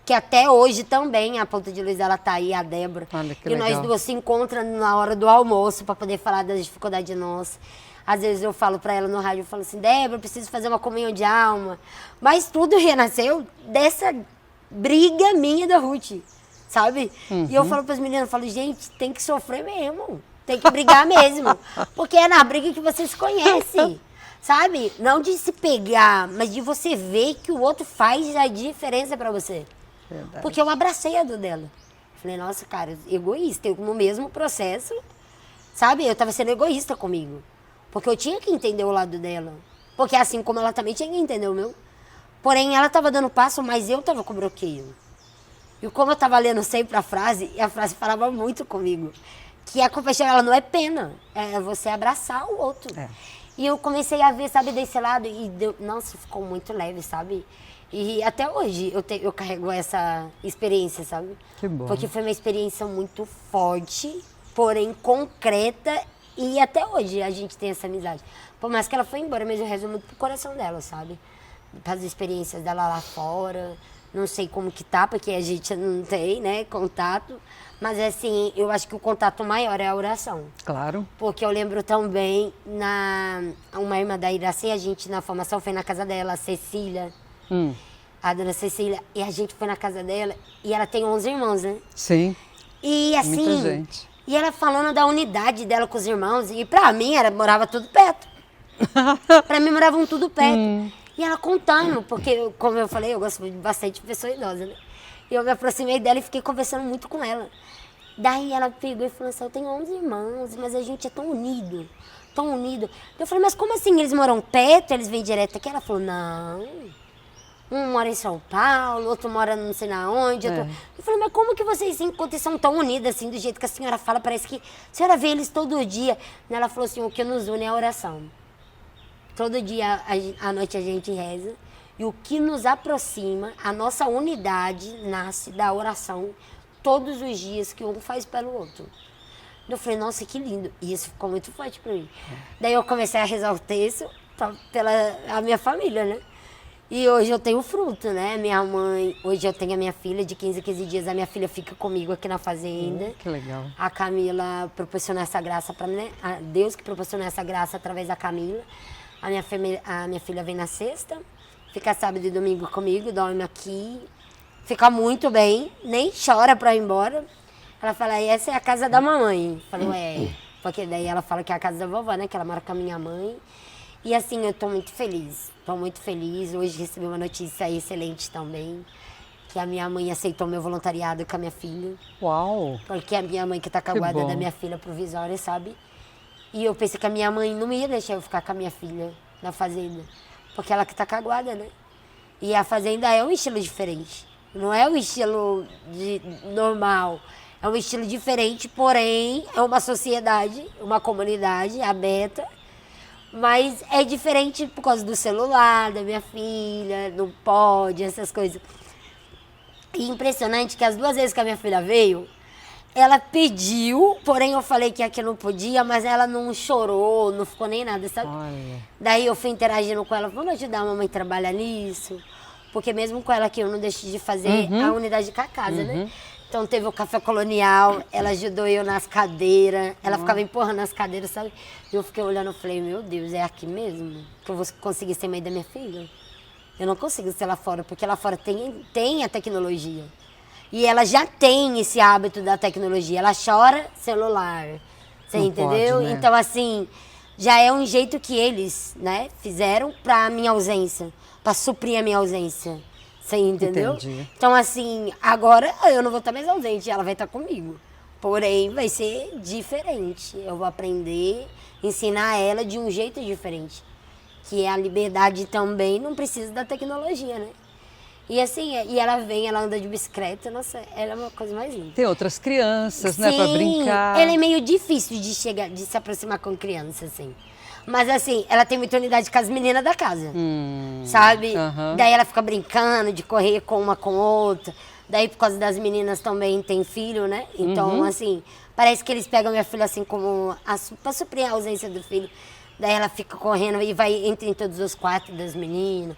Que até hoje também a ponta de luz dela tá aí, a Débora. Olha que e legal. nós duas se encontramos na hora do almoço para poder falar das dificuldades nossas. Às vezes eu falo para ela no rádio, eu falo assim, Débora, eu preciso fazer uma comunhão de alma. Mas tudo renasceu dessa briga minha e da Ruth, sabe? E eu falo para as meninas, eu falo, gente, tem que sofrer mesmo. Tem que brigar mesmo. Porque é na briga que você se conhece. Sabe? Não de se pegar, mas de você ver que o outro faz a diferença para você. Verdade. Porque eu abracei a dor dela. Falei, nossa, cara, egoísta. Eu no mesmo processo, sabe? Eu tava sendo egoísta comigo. Porque eu tinha que entender o lado dela. Porque assim como ela também tinha que entender o meu. Porém, ela tava dando passo, mas eu tava com bloqueio. E como eu tava lendo sempre a frase, e a frase falava muito comigo. Que a compaixão, ela não é pena. É você abraçar o outro. É. E eu comecei a ver, sabe, desse lado. E nossa, ficou muito leve, sabe? E até hoje eu carrego essa experiência, sabe? Que bom. Porque foi uma experiência muito forte, porém concreta. E até hoje a gente tem essa amizade. Por mais que ela foi embora, mas eu rezo muito pro coração dela, sabe? Para as experiências dela lá fora. Não sei como que tá, porque a gente não tem, né, contato. Mas assim, eu acho que o contato maior é a oração. Claro. Porque eu lembro também, uma irmã da Iraci, a gente na formação foi na casa dela, a Cecília. A dona Cecília, e a gente foi na casa dela, e ela tem 11 irmãos, né? Sim. E assim, Muita gente. E ela falando da unidade dela com os irmãos. E pra mim, morava tudo perto. Pra mim, moravam tudo perto. E ela contando, porque, como eu falei, eu gosto bastante de pessoa idosa, né? E eu me aproximei dela e fiquei conversando muito com ela. Daí ela pegou e falou assim, eu tenho 11 irmãos, mas a gente é tão unido, tão unido. Eu falei, mas como assim? Eles moram perto, eles vêm direto aqui? Ela falou, não. Um mora em São Paulo, outro mora não sei na onde. Eu falei, mas como que vocês se encontram e são tão unidos assim, do jeito que a senhora fala? Parece que a senhora vê eles todo dia. Ela falou assim, o que nos une é a oração. Todo dia à noite a gente reza. E o que nos aproxima, a nossa unidade nasce da oração todos os dias que um faz pelo outro. Eu falei, nossa, que lindo. E isso ficou muito forte para mim. Daí eu comecei a rezar o texto pela a minha família, né? E hoje eu tenho fruto, né? Minha mãe, hoje eu tenho a minha filha de 15 a 15 dias. A minha filha fica comigo aqui na fazenda. Que legal. A Camila proporcionou essa graça para mim, né? Deus que proporcionou essa graça através da Camila. A minha filha vem na sexta, fica sábado e domingo comigo, dorme aqui, fica muito bem, nem chora pra ir embora. Ela fala, essa é a casa da mamãe. Eu falei, porque daí ela fala que é a casa da vovó, né? Que ela mora com a minha mãe. E assim, eu tô muito feliz. Hoje recebi uma notícia excelente também, que a minha mãe aceitou meu voluntariado com a minha filha. Uau! Porque a minha mãe que tá com a guarda da minha filha provisória, sabe? E eu pensei que a minha mãe não ia deixar eu ficar com a minha filha na fazenda. Porque ela que tá com a guarda, né? E a fazenda é um estilo diferente. Não é um estilo normal. É um estilo diferente, porém é uma sociedade, uma comunidade aberta. Mas é diferente por causa do celular, da minha filha, não pode, essas coisas. E impressionante que as 2 vezes que a minha filha veio, ela pediu, porém eu falei que aqui não podia, mas ela não chorou, não ficou nem nada, sabe? Olha. Daí eu fui interagindo com ela, vamos ajudar a mamãe a trabalhar nisso? Porque mesmo com ela aqui eu não deixei de fazer a unidade com a casa, né? Então teve o café colonial, ela ajudou eu nas cadeiras, ela ficava empurrando as cadeiras, sabe? E eu fiquei olhando e falei, meu Deus, é aqui mesmo que eu vou conseguir ser mãe da minha filha? Eu não consigo ser lá fora, porque lá fora tem a tecnologia. E ela já tem esse hábito da tecnologia. Ela chora celular. Você entendeu? Pode, né? Então, assim, já é um jeito que eles, né, fizeram pra minha ausência. Pra suprir a minha ausência. Você entendeu? Entendi. Então, assim, agora eu não vou estar mais ausente. Ela vai estar comigo. Porém, vai ser diferente. Eu vou aprender, ensinar ela de um jeito diferente. Que a liberdade também não precisa da tecnologia, né? E assim, e ela vem, ela anda de bicicleta, nossa, ela é uma coisa mais linda. Tem outras crianças, né, pra Sim, brincar. ela é meio difícil de se aproximar com criança, assim. Mas assim, ela tem muita unidade com as meninas da casa, sabe? Daí ela fica brincando de correr com uma com outra. Daí por causa das meninas também tem filho, né? Então, assim, parece que eles pegam minha filha assim como pra suprir a ausência do filho. Daí ela fica correndo e entra em todos os quartos das meninas.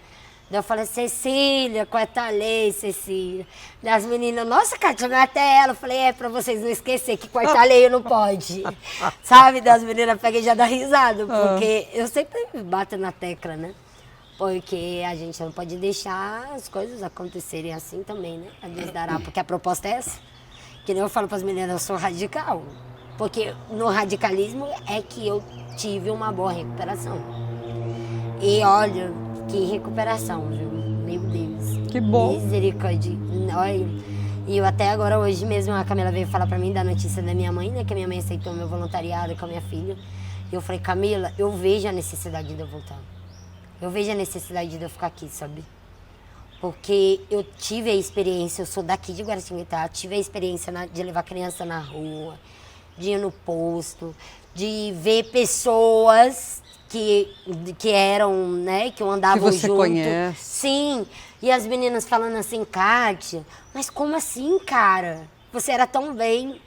Daí eu falei, Cecília, quarta-lei, Cecília. Das meninas, nossa, Cátia, até ela. Eu falei, pra vocês não esquecer que quarta-lei não pode. Sabe? Das meninas pegam e já dá risada. Porque eu sempre bato na tecla, né? Porque a gente não pode deixar as coisas acontecerem assim também, né? A Deus dará, porque a proposta é essa. Que nem eu falo para as meninas, eu sou radical. Porque no radicalismo é que eu tive uma boa recuperação. E olha, que recuperação, viu? Meu Deus. Que bom. Misericórdia. Olha, e eu até agora, hoje mesmo, a Camila veio falar pra mim da notícia da minha mãe, né? Que a minha mãe aceitou meu voluntariado com a minha filha. E eu falei, Camila, eu vejo a necessidade de eu voltar. Eu vejo a necessidade de eu ficar aqui, sabe? Porque eu tive a experiência, eu sou daqui de Guaratinguetá, tive a experiência de levar criança na rua, de ir no posto, de ver pessoas que eram, né, que eu andava junto. Que você conhece. Sim, e as meninas falando assim, Kátia, mas como assim, cara? Você era tão bem,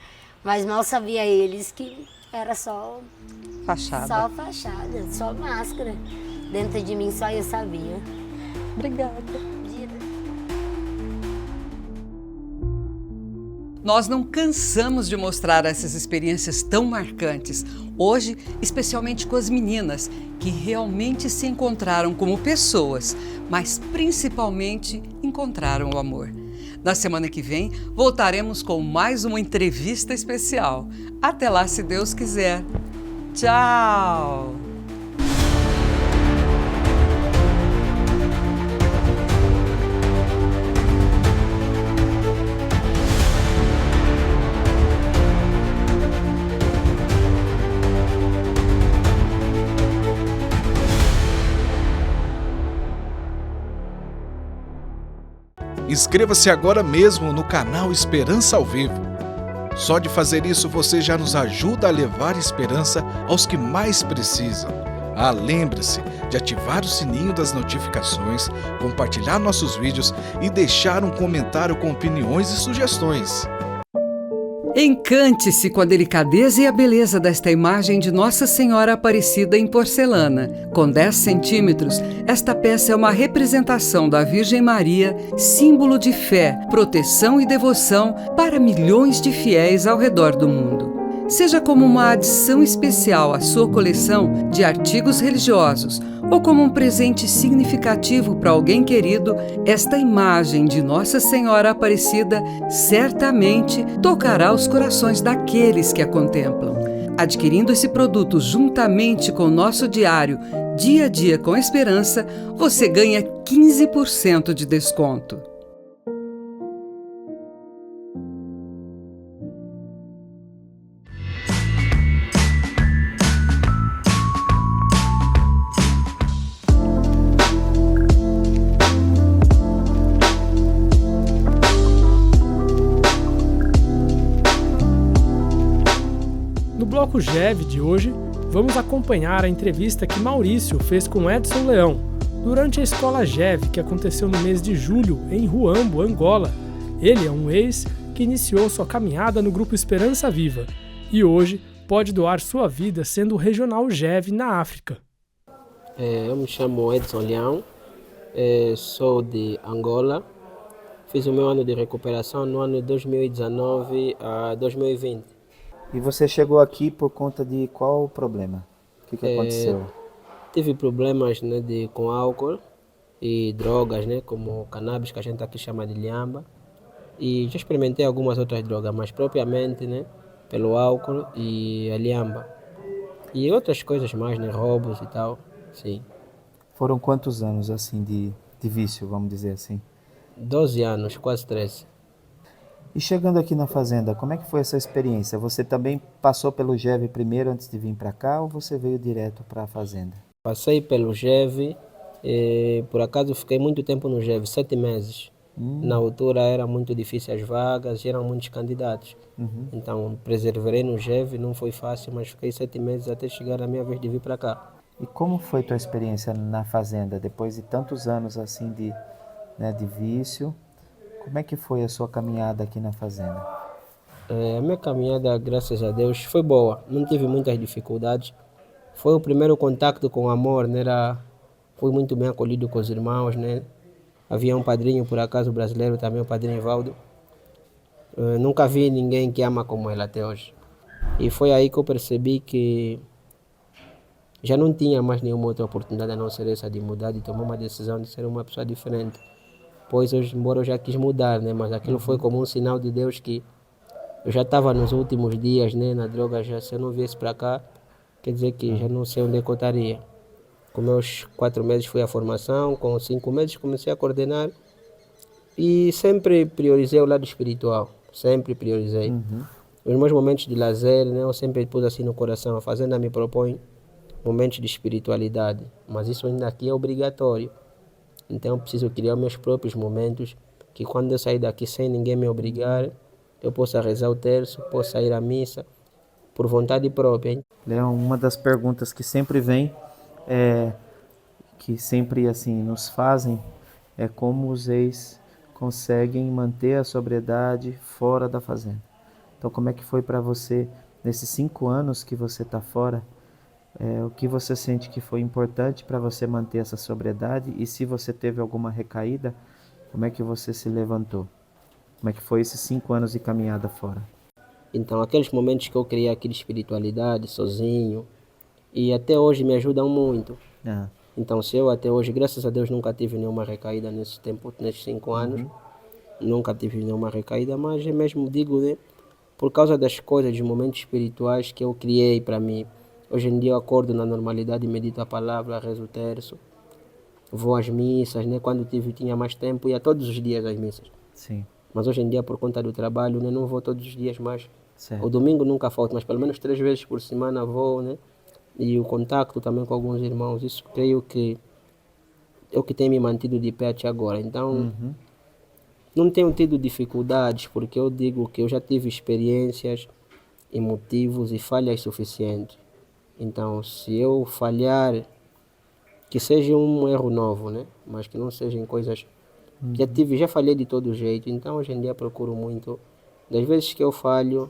mas mal sabia eles que era só Fachada. Só fachada, só máscara. Dentro de mim só eu sabia. Obrigada. Nós não cansamos de mostrar essas experiências tão marcantes, hoje, especialmente com as meninas, que realmente se encontraram como pessoas, mas principalmente encontraram o amor. Na semana que vem, voltaremos com mais uma entrevista especial. Até lá, se Deus quiser. Tchau! Inscreva-se agora mesmo no canal Esperança ao Vivo. Só de fazer isso você já nos ajuda a levar esperança aos que mais precisam. Lembre-se de ativar o sininho das notificações, compartilhar nossos vídeos e deixar um comentário com opiniões e sugestões. Encante-se com a delicadeza e a beleza desta imagem de Nossa Senhora Aparecida em porcelana. Com 10 centímetros, esta peça é uma representação da Virgem Maria, símbolo de fé, proteção e devoção para milhões de fiéis ao redor do mundo. Seja como uma adição especial à sua coleção de artigos religiosos ou como um presente significativo para alguém querido, esta imagem de Nossa Senhora Aparecida certamente tocará os corações daqueles que a contemplam. Adquirindo esse produto juntamente com o nosso diário Dia a Dia com Esperança, você ganha 15% de desconto. No Bloco GEV de hoje, vamos acompanhar a entrevista que Maurício fez com Edson Leão durante a Escola GEV que aconteceu no mês de julho em Huambo, Angola. Ele é um ex que iniciou sua caminhada no Grupo Esperança Viva e hoje pode doar sua vida sendo regional GEV na África. Eu me chamo Edson Leão, sou de Angola, fiz o meu ano de recuperação no ano de 2019 a 2020. E você chegou aqui por conta de qual problema? O que aconteceu? Tive problemas, né, com álcool e drogas, né, como cannabis, que a gente aqui chama de lhamba. E já experimentei algumas outras drogas, mas propriamente, né, pelo álcool e a lhamba. E outras coisas mais, né, roubos e tal, sim. Foram quantos anos assim de vício, vamos dizer assim? 12 anos, quase 13. E chegando aqui na fazenda, como é que foi essa experiência? Você também passou pelo GEV primeiro antes de vir para cá ou você veio direto para a fazenda? Passei pelo GEV, por acaso fiquei muito tempo no GEV, 7 meses. Na altura era muito difícil as vagas, eram muitos candidatos. Então perseverei no GEV, não foi fácil, mas fiquei 7 meses até chegar a minha vez de vir para cá. E como foi tua experiência na fazenda, depois de tantos anos assim de vício? Como é que foi a sua caminhada aqui na fazenda? A minha caminhada, graças a Deus, foi boa. Não tive muitas dificuldades. Foi o primeiro contato com o amor, né? Fui muito bem acolhido com os irmãos, né? Havia um padrinho, por acaso, brasileiro também, o padrinho Evaldo. Nunca vi ninguém que ama como ele até hoje. E foi aí que eu percebi que já não tinha mais nenhuma outra oportunidade a não ser essa de mudar, de tomar uma decisão de ser uma pessoa diferente. Pois, embora eu já quis mudar, né? Mas aquilo foi como um sinal de Deus que eu já estava nos últimos dias, né? Na droga, já se eu não viesse para cá, quer dizer que já não sei onde é que eu estaria. Com meus 4 meses fui à formação, com 5 meses comecei a coordenar e sempre priorizei o lado espiritual, sempre priorizei. Os meus momentos de lazer, né? Eu sempre pus assim no coração, a fazenda me propõe momentos de espiritualidade, mas isso ainda aqui é obrigatório. Então eu preciso criar meus próprios momentos, que quando eu sair daqui sem ninguém me obrigar, eu possa rezar o terço, possa ir à missa, por vontade própria. Hein? Leão, uma das perguntas que sempre vem, que sempre assim nos fazem, é como os ex conseguem manter a sobriedade fora da fazenda. Então como é que foi para você, nesses 5 anos que você está fora, o que você sente que foi importante para você manter essa sobriedade e se você teve alguma recaída, como é que você se levantou? Como é que foi esses 5 anos de caminhada fora? Então, aqueles momentos que eu criei aqui de espiritualidade, sozinho, e até hoje me ajudam muito. Então, se eu até hoje, graças a Deus, nunca tive nenhuma recaída nesse tempo, nesses 5 anos, nunca tive nenhuma recaída, mas eu mesmo digo, né, por causa das coisas, dos momentos espirituais que eu criei para mim. Hoje em dia eu acordo na normalidade, medito a palavra, rezo o terço, vou às missas, né? Quando tinha mais tempo, ia todos os dias às missas. Sim. Mas hoje em dia, por conta do trabalho, né, não vou todos os dias mais. Certo. O domingo nunca falta, mas pelo menos 3 vezes por semana vou, né? E o contato também com alguns irmãos, isso creio que é o que tem me mantido de pé até agora. Então, não tenho tido dificuldades, porque eu digo que eu já tive experiências e motivos e falhas suficientes. Então, se eu falhar, que seja um erro novo, né? Mas que não sejam coisas... Já falhei de todo jeito, então hoje em dia procuro muito. Das vezes que eu falho,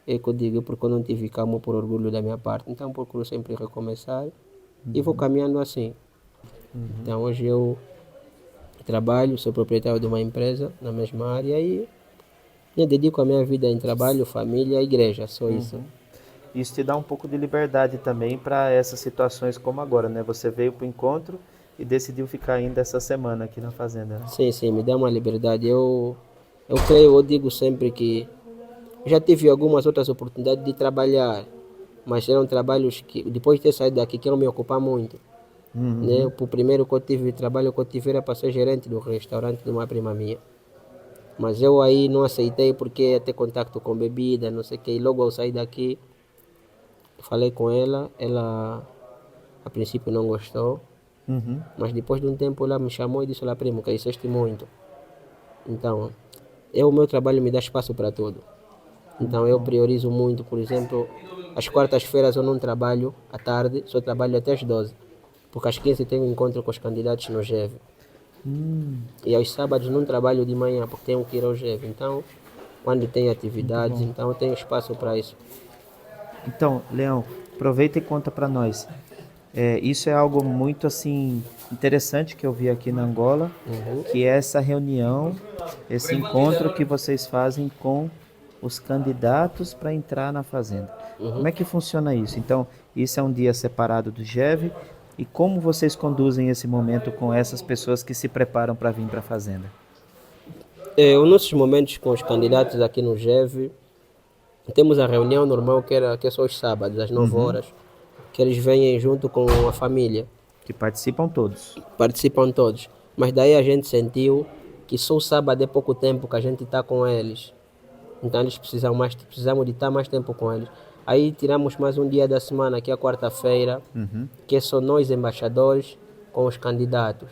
é que eu digo porque eu não tive calma por orgulho da minha parte. Então procuro sempre recomeçar e vou caminhando assim. Então hoje eu trabalho, sou proprietário de uma empresa na mesma área e me dedico a minha vida em trabalho, família e igreja, só isso. Isso te dá um pouco de liberdade também para essas situações como agora, né? Você veio para o encontro e decidiu ficar ainda essa semana aqui na fazenda, né? Sim, me dá uma liberdade. Eu creio, eu digo sempre que já tive algumas outras oportunidades de trabalhar, mas eram trabalhos que, depois de ter saído daqui, quero me ocupar muito. Né? O primeiro trabalho que eu tive era para ser gerente do restaurante de uma prima minha. Mas eu aí não aceitei porque ia ter contato com bebida, não sei o que. E logo eu saí daqui, falei com ela, ela a princípio não gostou. Mas depois de um tempo ela me chamou e disse, olha primo, cresceste muito. Então, o meu trabalho me dá espaço para tudo. Então eu priorizo muito, por exemplo, às quartas-feiras eu não trabalho à tarde, só trabalho até às 12. Porque às 15 tenho um encontro com os candidatos no GEV. E aos sábados não trabalho de manhã, porque tenho que ir ao GEV. Então, quando tem atividades, então eu tenho espaço para isso. Então, Leão, aproveita e conta para nós. Isso é algo muito assim interessante que eu vi aqui na Angola, que é essa reunião, esse encontro que vocês fazem com os candidatos para entrar na fazenda. Como é que funciona isso? Então, isso é um dia separado do GEV e como vocês conduzem esse momento com essas pessoas que se preparam para vir para a fazenda? Os nossos momentos com os candidatos aqui no GEV, temos a reunião normal que é só os sábados, às 9 horas. Que eles vêm junto com a família. Que participam todos. Participam todos. Mas daí a gente sentiu que só o sábado é pouco tempo que a gente está com eles. Então eles precisamos de estar mais tempo com eles. Aí tiramos mais um dia da semana, que é a quarta-feira, que é só nós embaixadores com os candidatos.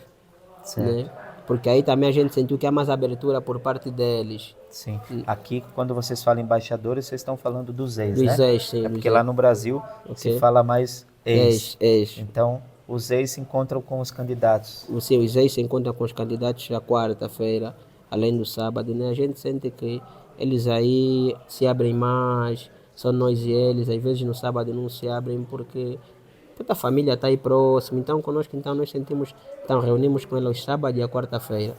Certo. Né? Porque aí também a gente sentiu que há mais abertura por parte deles. Sim. Aqui, quando vocês falam embaixadores, vocês estão falando dos ex, né? Dos ex, sim. É porque lá no Brasil se fala mais ex. Então, os ex se encontram com os candidatos. Sim, os ex se encontram com os candidatos na quarta-feira, além do sábado, né? A gente sente que eles aí se abrem mais, só nós e eles. Às vezes no sábado não se abrem porque toda a família está aí próxima. Então, conosco, nós sentimos... Então, reunimos com eles sábado e a quarta-feira.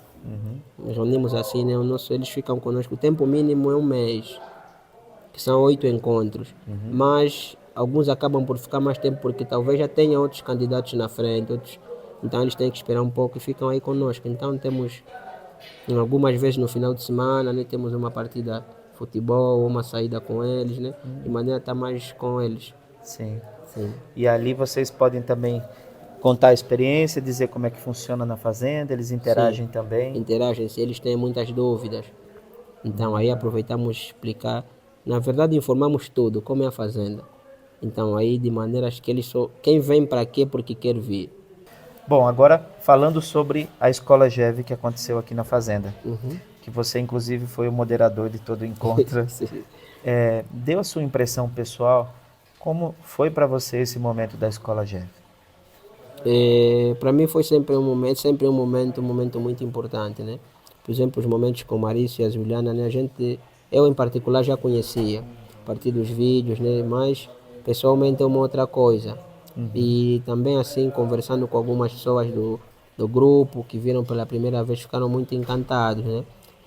Nos reunimos assim, né? Eles ficam conosco. O tempo mínimo é um mês, que são 8 encontros. Mas alguns acabam por ficar mais tempo porque talvez já tenha outros candidatos na frente. Então eles têm que esperar um pouco e ficam aí conosco. Então temos, algumas vezes no final de semana, né, temos uma partida de futebol, uma saída com eles, né? De maneira a estar mais com eles. Sim. E ali vocês podem também contar a experiência, dizer como é que funciona na fazenda, eles interagem também? Interagem, se eles têm muitas dúvidas. Então aí aproveitamos explicar, na verdade informamos tudo, como é a fazenda. Então aí de maneiras que quem vem para quê porque quer vir. Bom, agora falando sobre a Escola GEV que aconteceu aqui na fazenda, que você inclusive foi o moderador de todo o encontro. Deu a sua impressão pessoal, como foi para você esse momento da Escola GEV? Para mim foi sempre um momento muito importante, né? Por exemplo, os momentos com Marício e a Juliana, né? Eu em particular já conhecia, a partir dos vídeos, né? Mas pessoalmente é uma outra coisa. E também assim, conversando com algumas pessoas do grupo que viram pela primeira vez, ficaram muito encantados, né?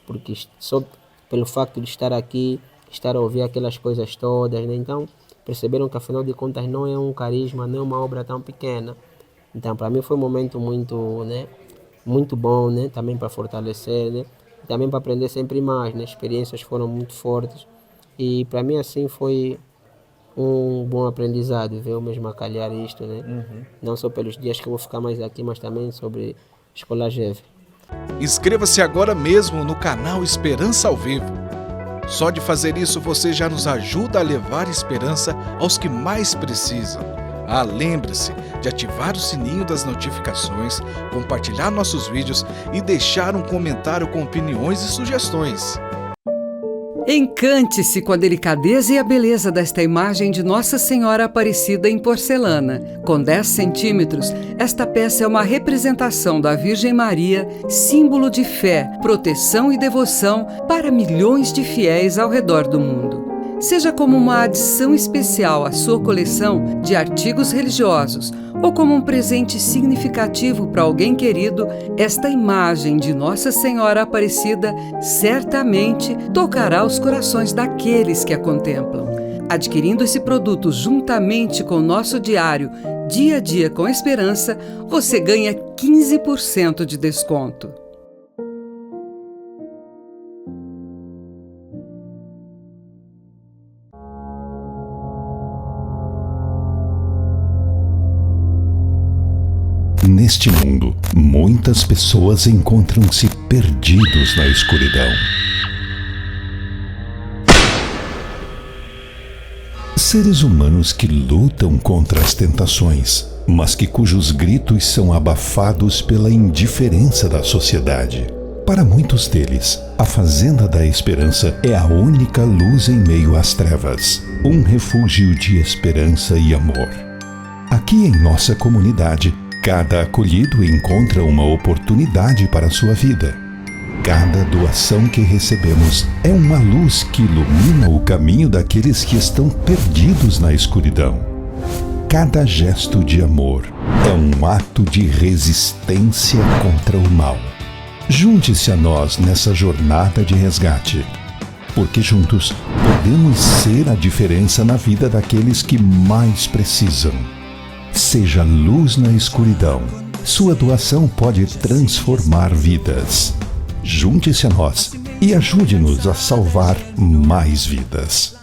Porque só pelo facto de estar aqui, estar a ouvir aquelas coisas todas, né? Então perceberam que afinal de contas não é um carisma, não é uma obra tão pequena. Então, para mim foi um momento muito, né, muito bom, né, também para fortalecer, né, também para aprender sempre mais, né? Experiências foram muito fortes e para mim assim foi um bom aprendizado, ver eu mesmo a calhar isto, né? Não só pelos dias que eu vou ficar mais aqui, mas também sobre Escola GEV. Inscreva-se agora mesmo no canal Esperança ao Vivo. Só de fazer isso você já nos ajuda a levar esperança aos que mais precisam. Lembre-se de ativar o sininho das notificações, compartilhar nossos vídeos e deixar um comentário com opiniões e sugestões. Encante-se com a delicadeza e a beleza desta imagem de Nossa Senhora Aparecida em porcelana. Com 10 centímetros, esta peça é uma representação da Virgem Maria, símbolo de fé, proteção e devoção para milhões de fiéis ao redor do mundo. Seja como uma adição especial à sua coleção de artigos religiosos ou como um presente significativo para alguém querido, esta imagem de Nossa Senhora Aparecida certamente tocará os corações daqueles que a contemplam. Adquirindo esse produto juntamente com o nosso diário Dia a Dia com Esperança, você ganha 15% de desconto. Neste mundo, muitas pessoas encontram-se perdidos na escuridão. Seres humanos que lutam contra as tentações, mas cujos gritos são abafados pela indiferença da sociedade. Para muitos deles, a Fazenda da Esperança é a única luz em meio às trevas, um refúgio de esperança e amor. Aqui em nossa comunidade, cada acolhido encontra uma oportunidade para a sua vida. Cada doação que recebemos é uma luz que ilumina o caminho daqueles que estão perdidos na escuridão. Cada gesto de amor é um ato de resistência contra o mal. Junte-se a nós nessa jornada de resgate, porque juntos podemos ser a diferença na vida daqueles que mais precisam. Seja luz na escuridão. Sua doação pode transformar vidas. Junte-se a nós e ajude-nos a salvar mais vidas.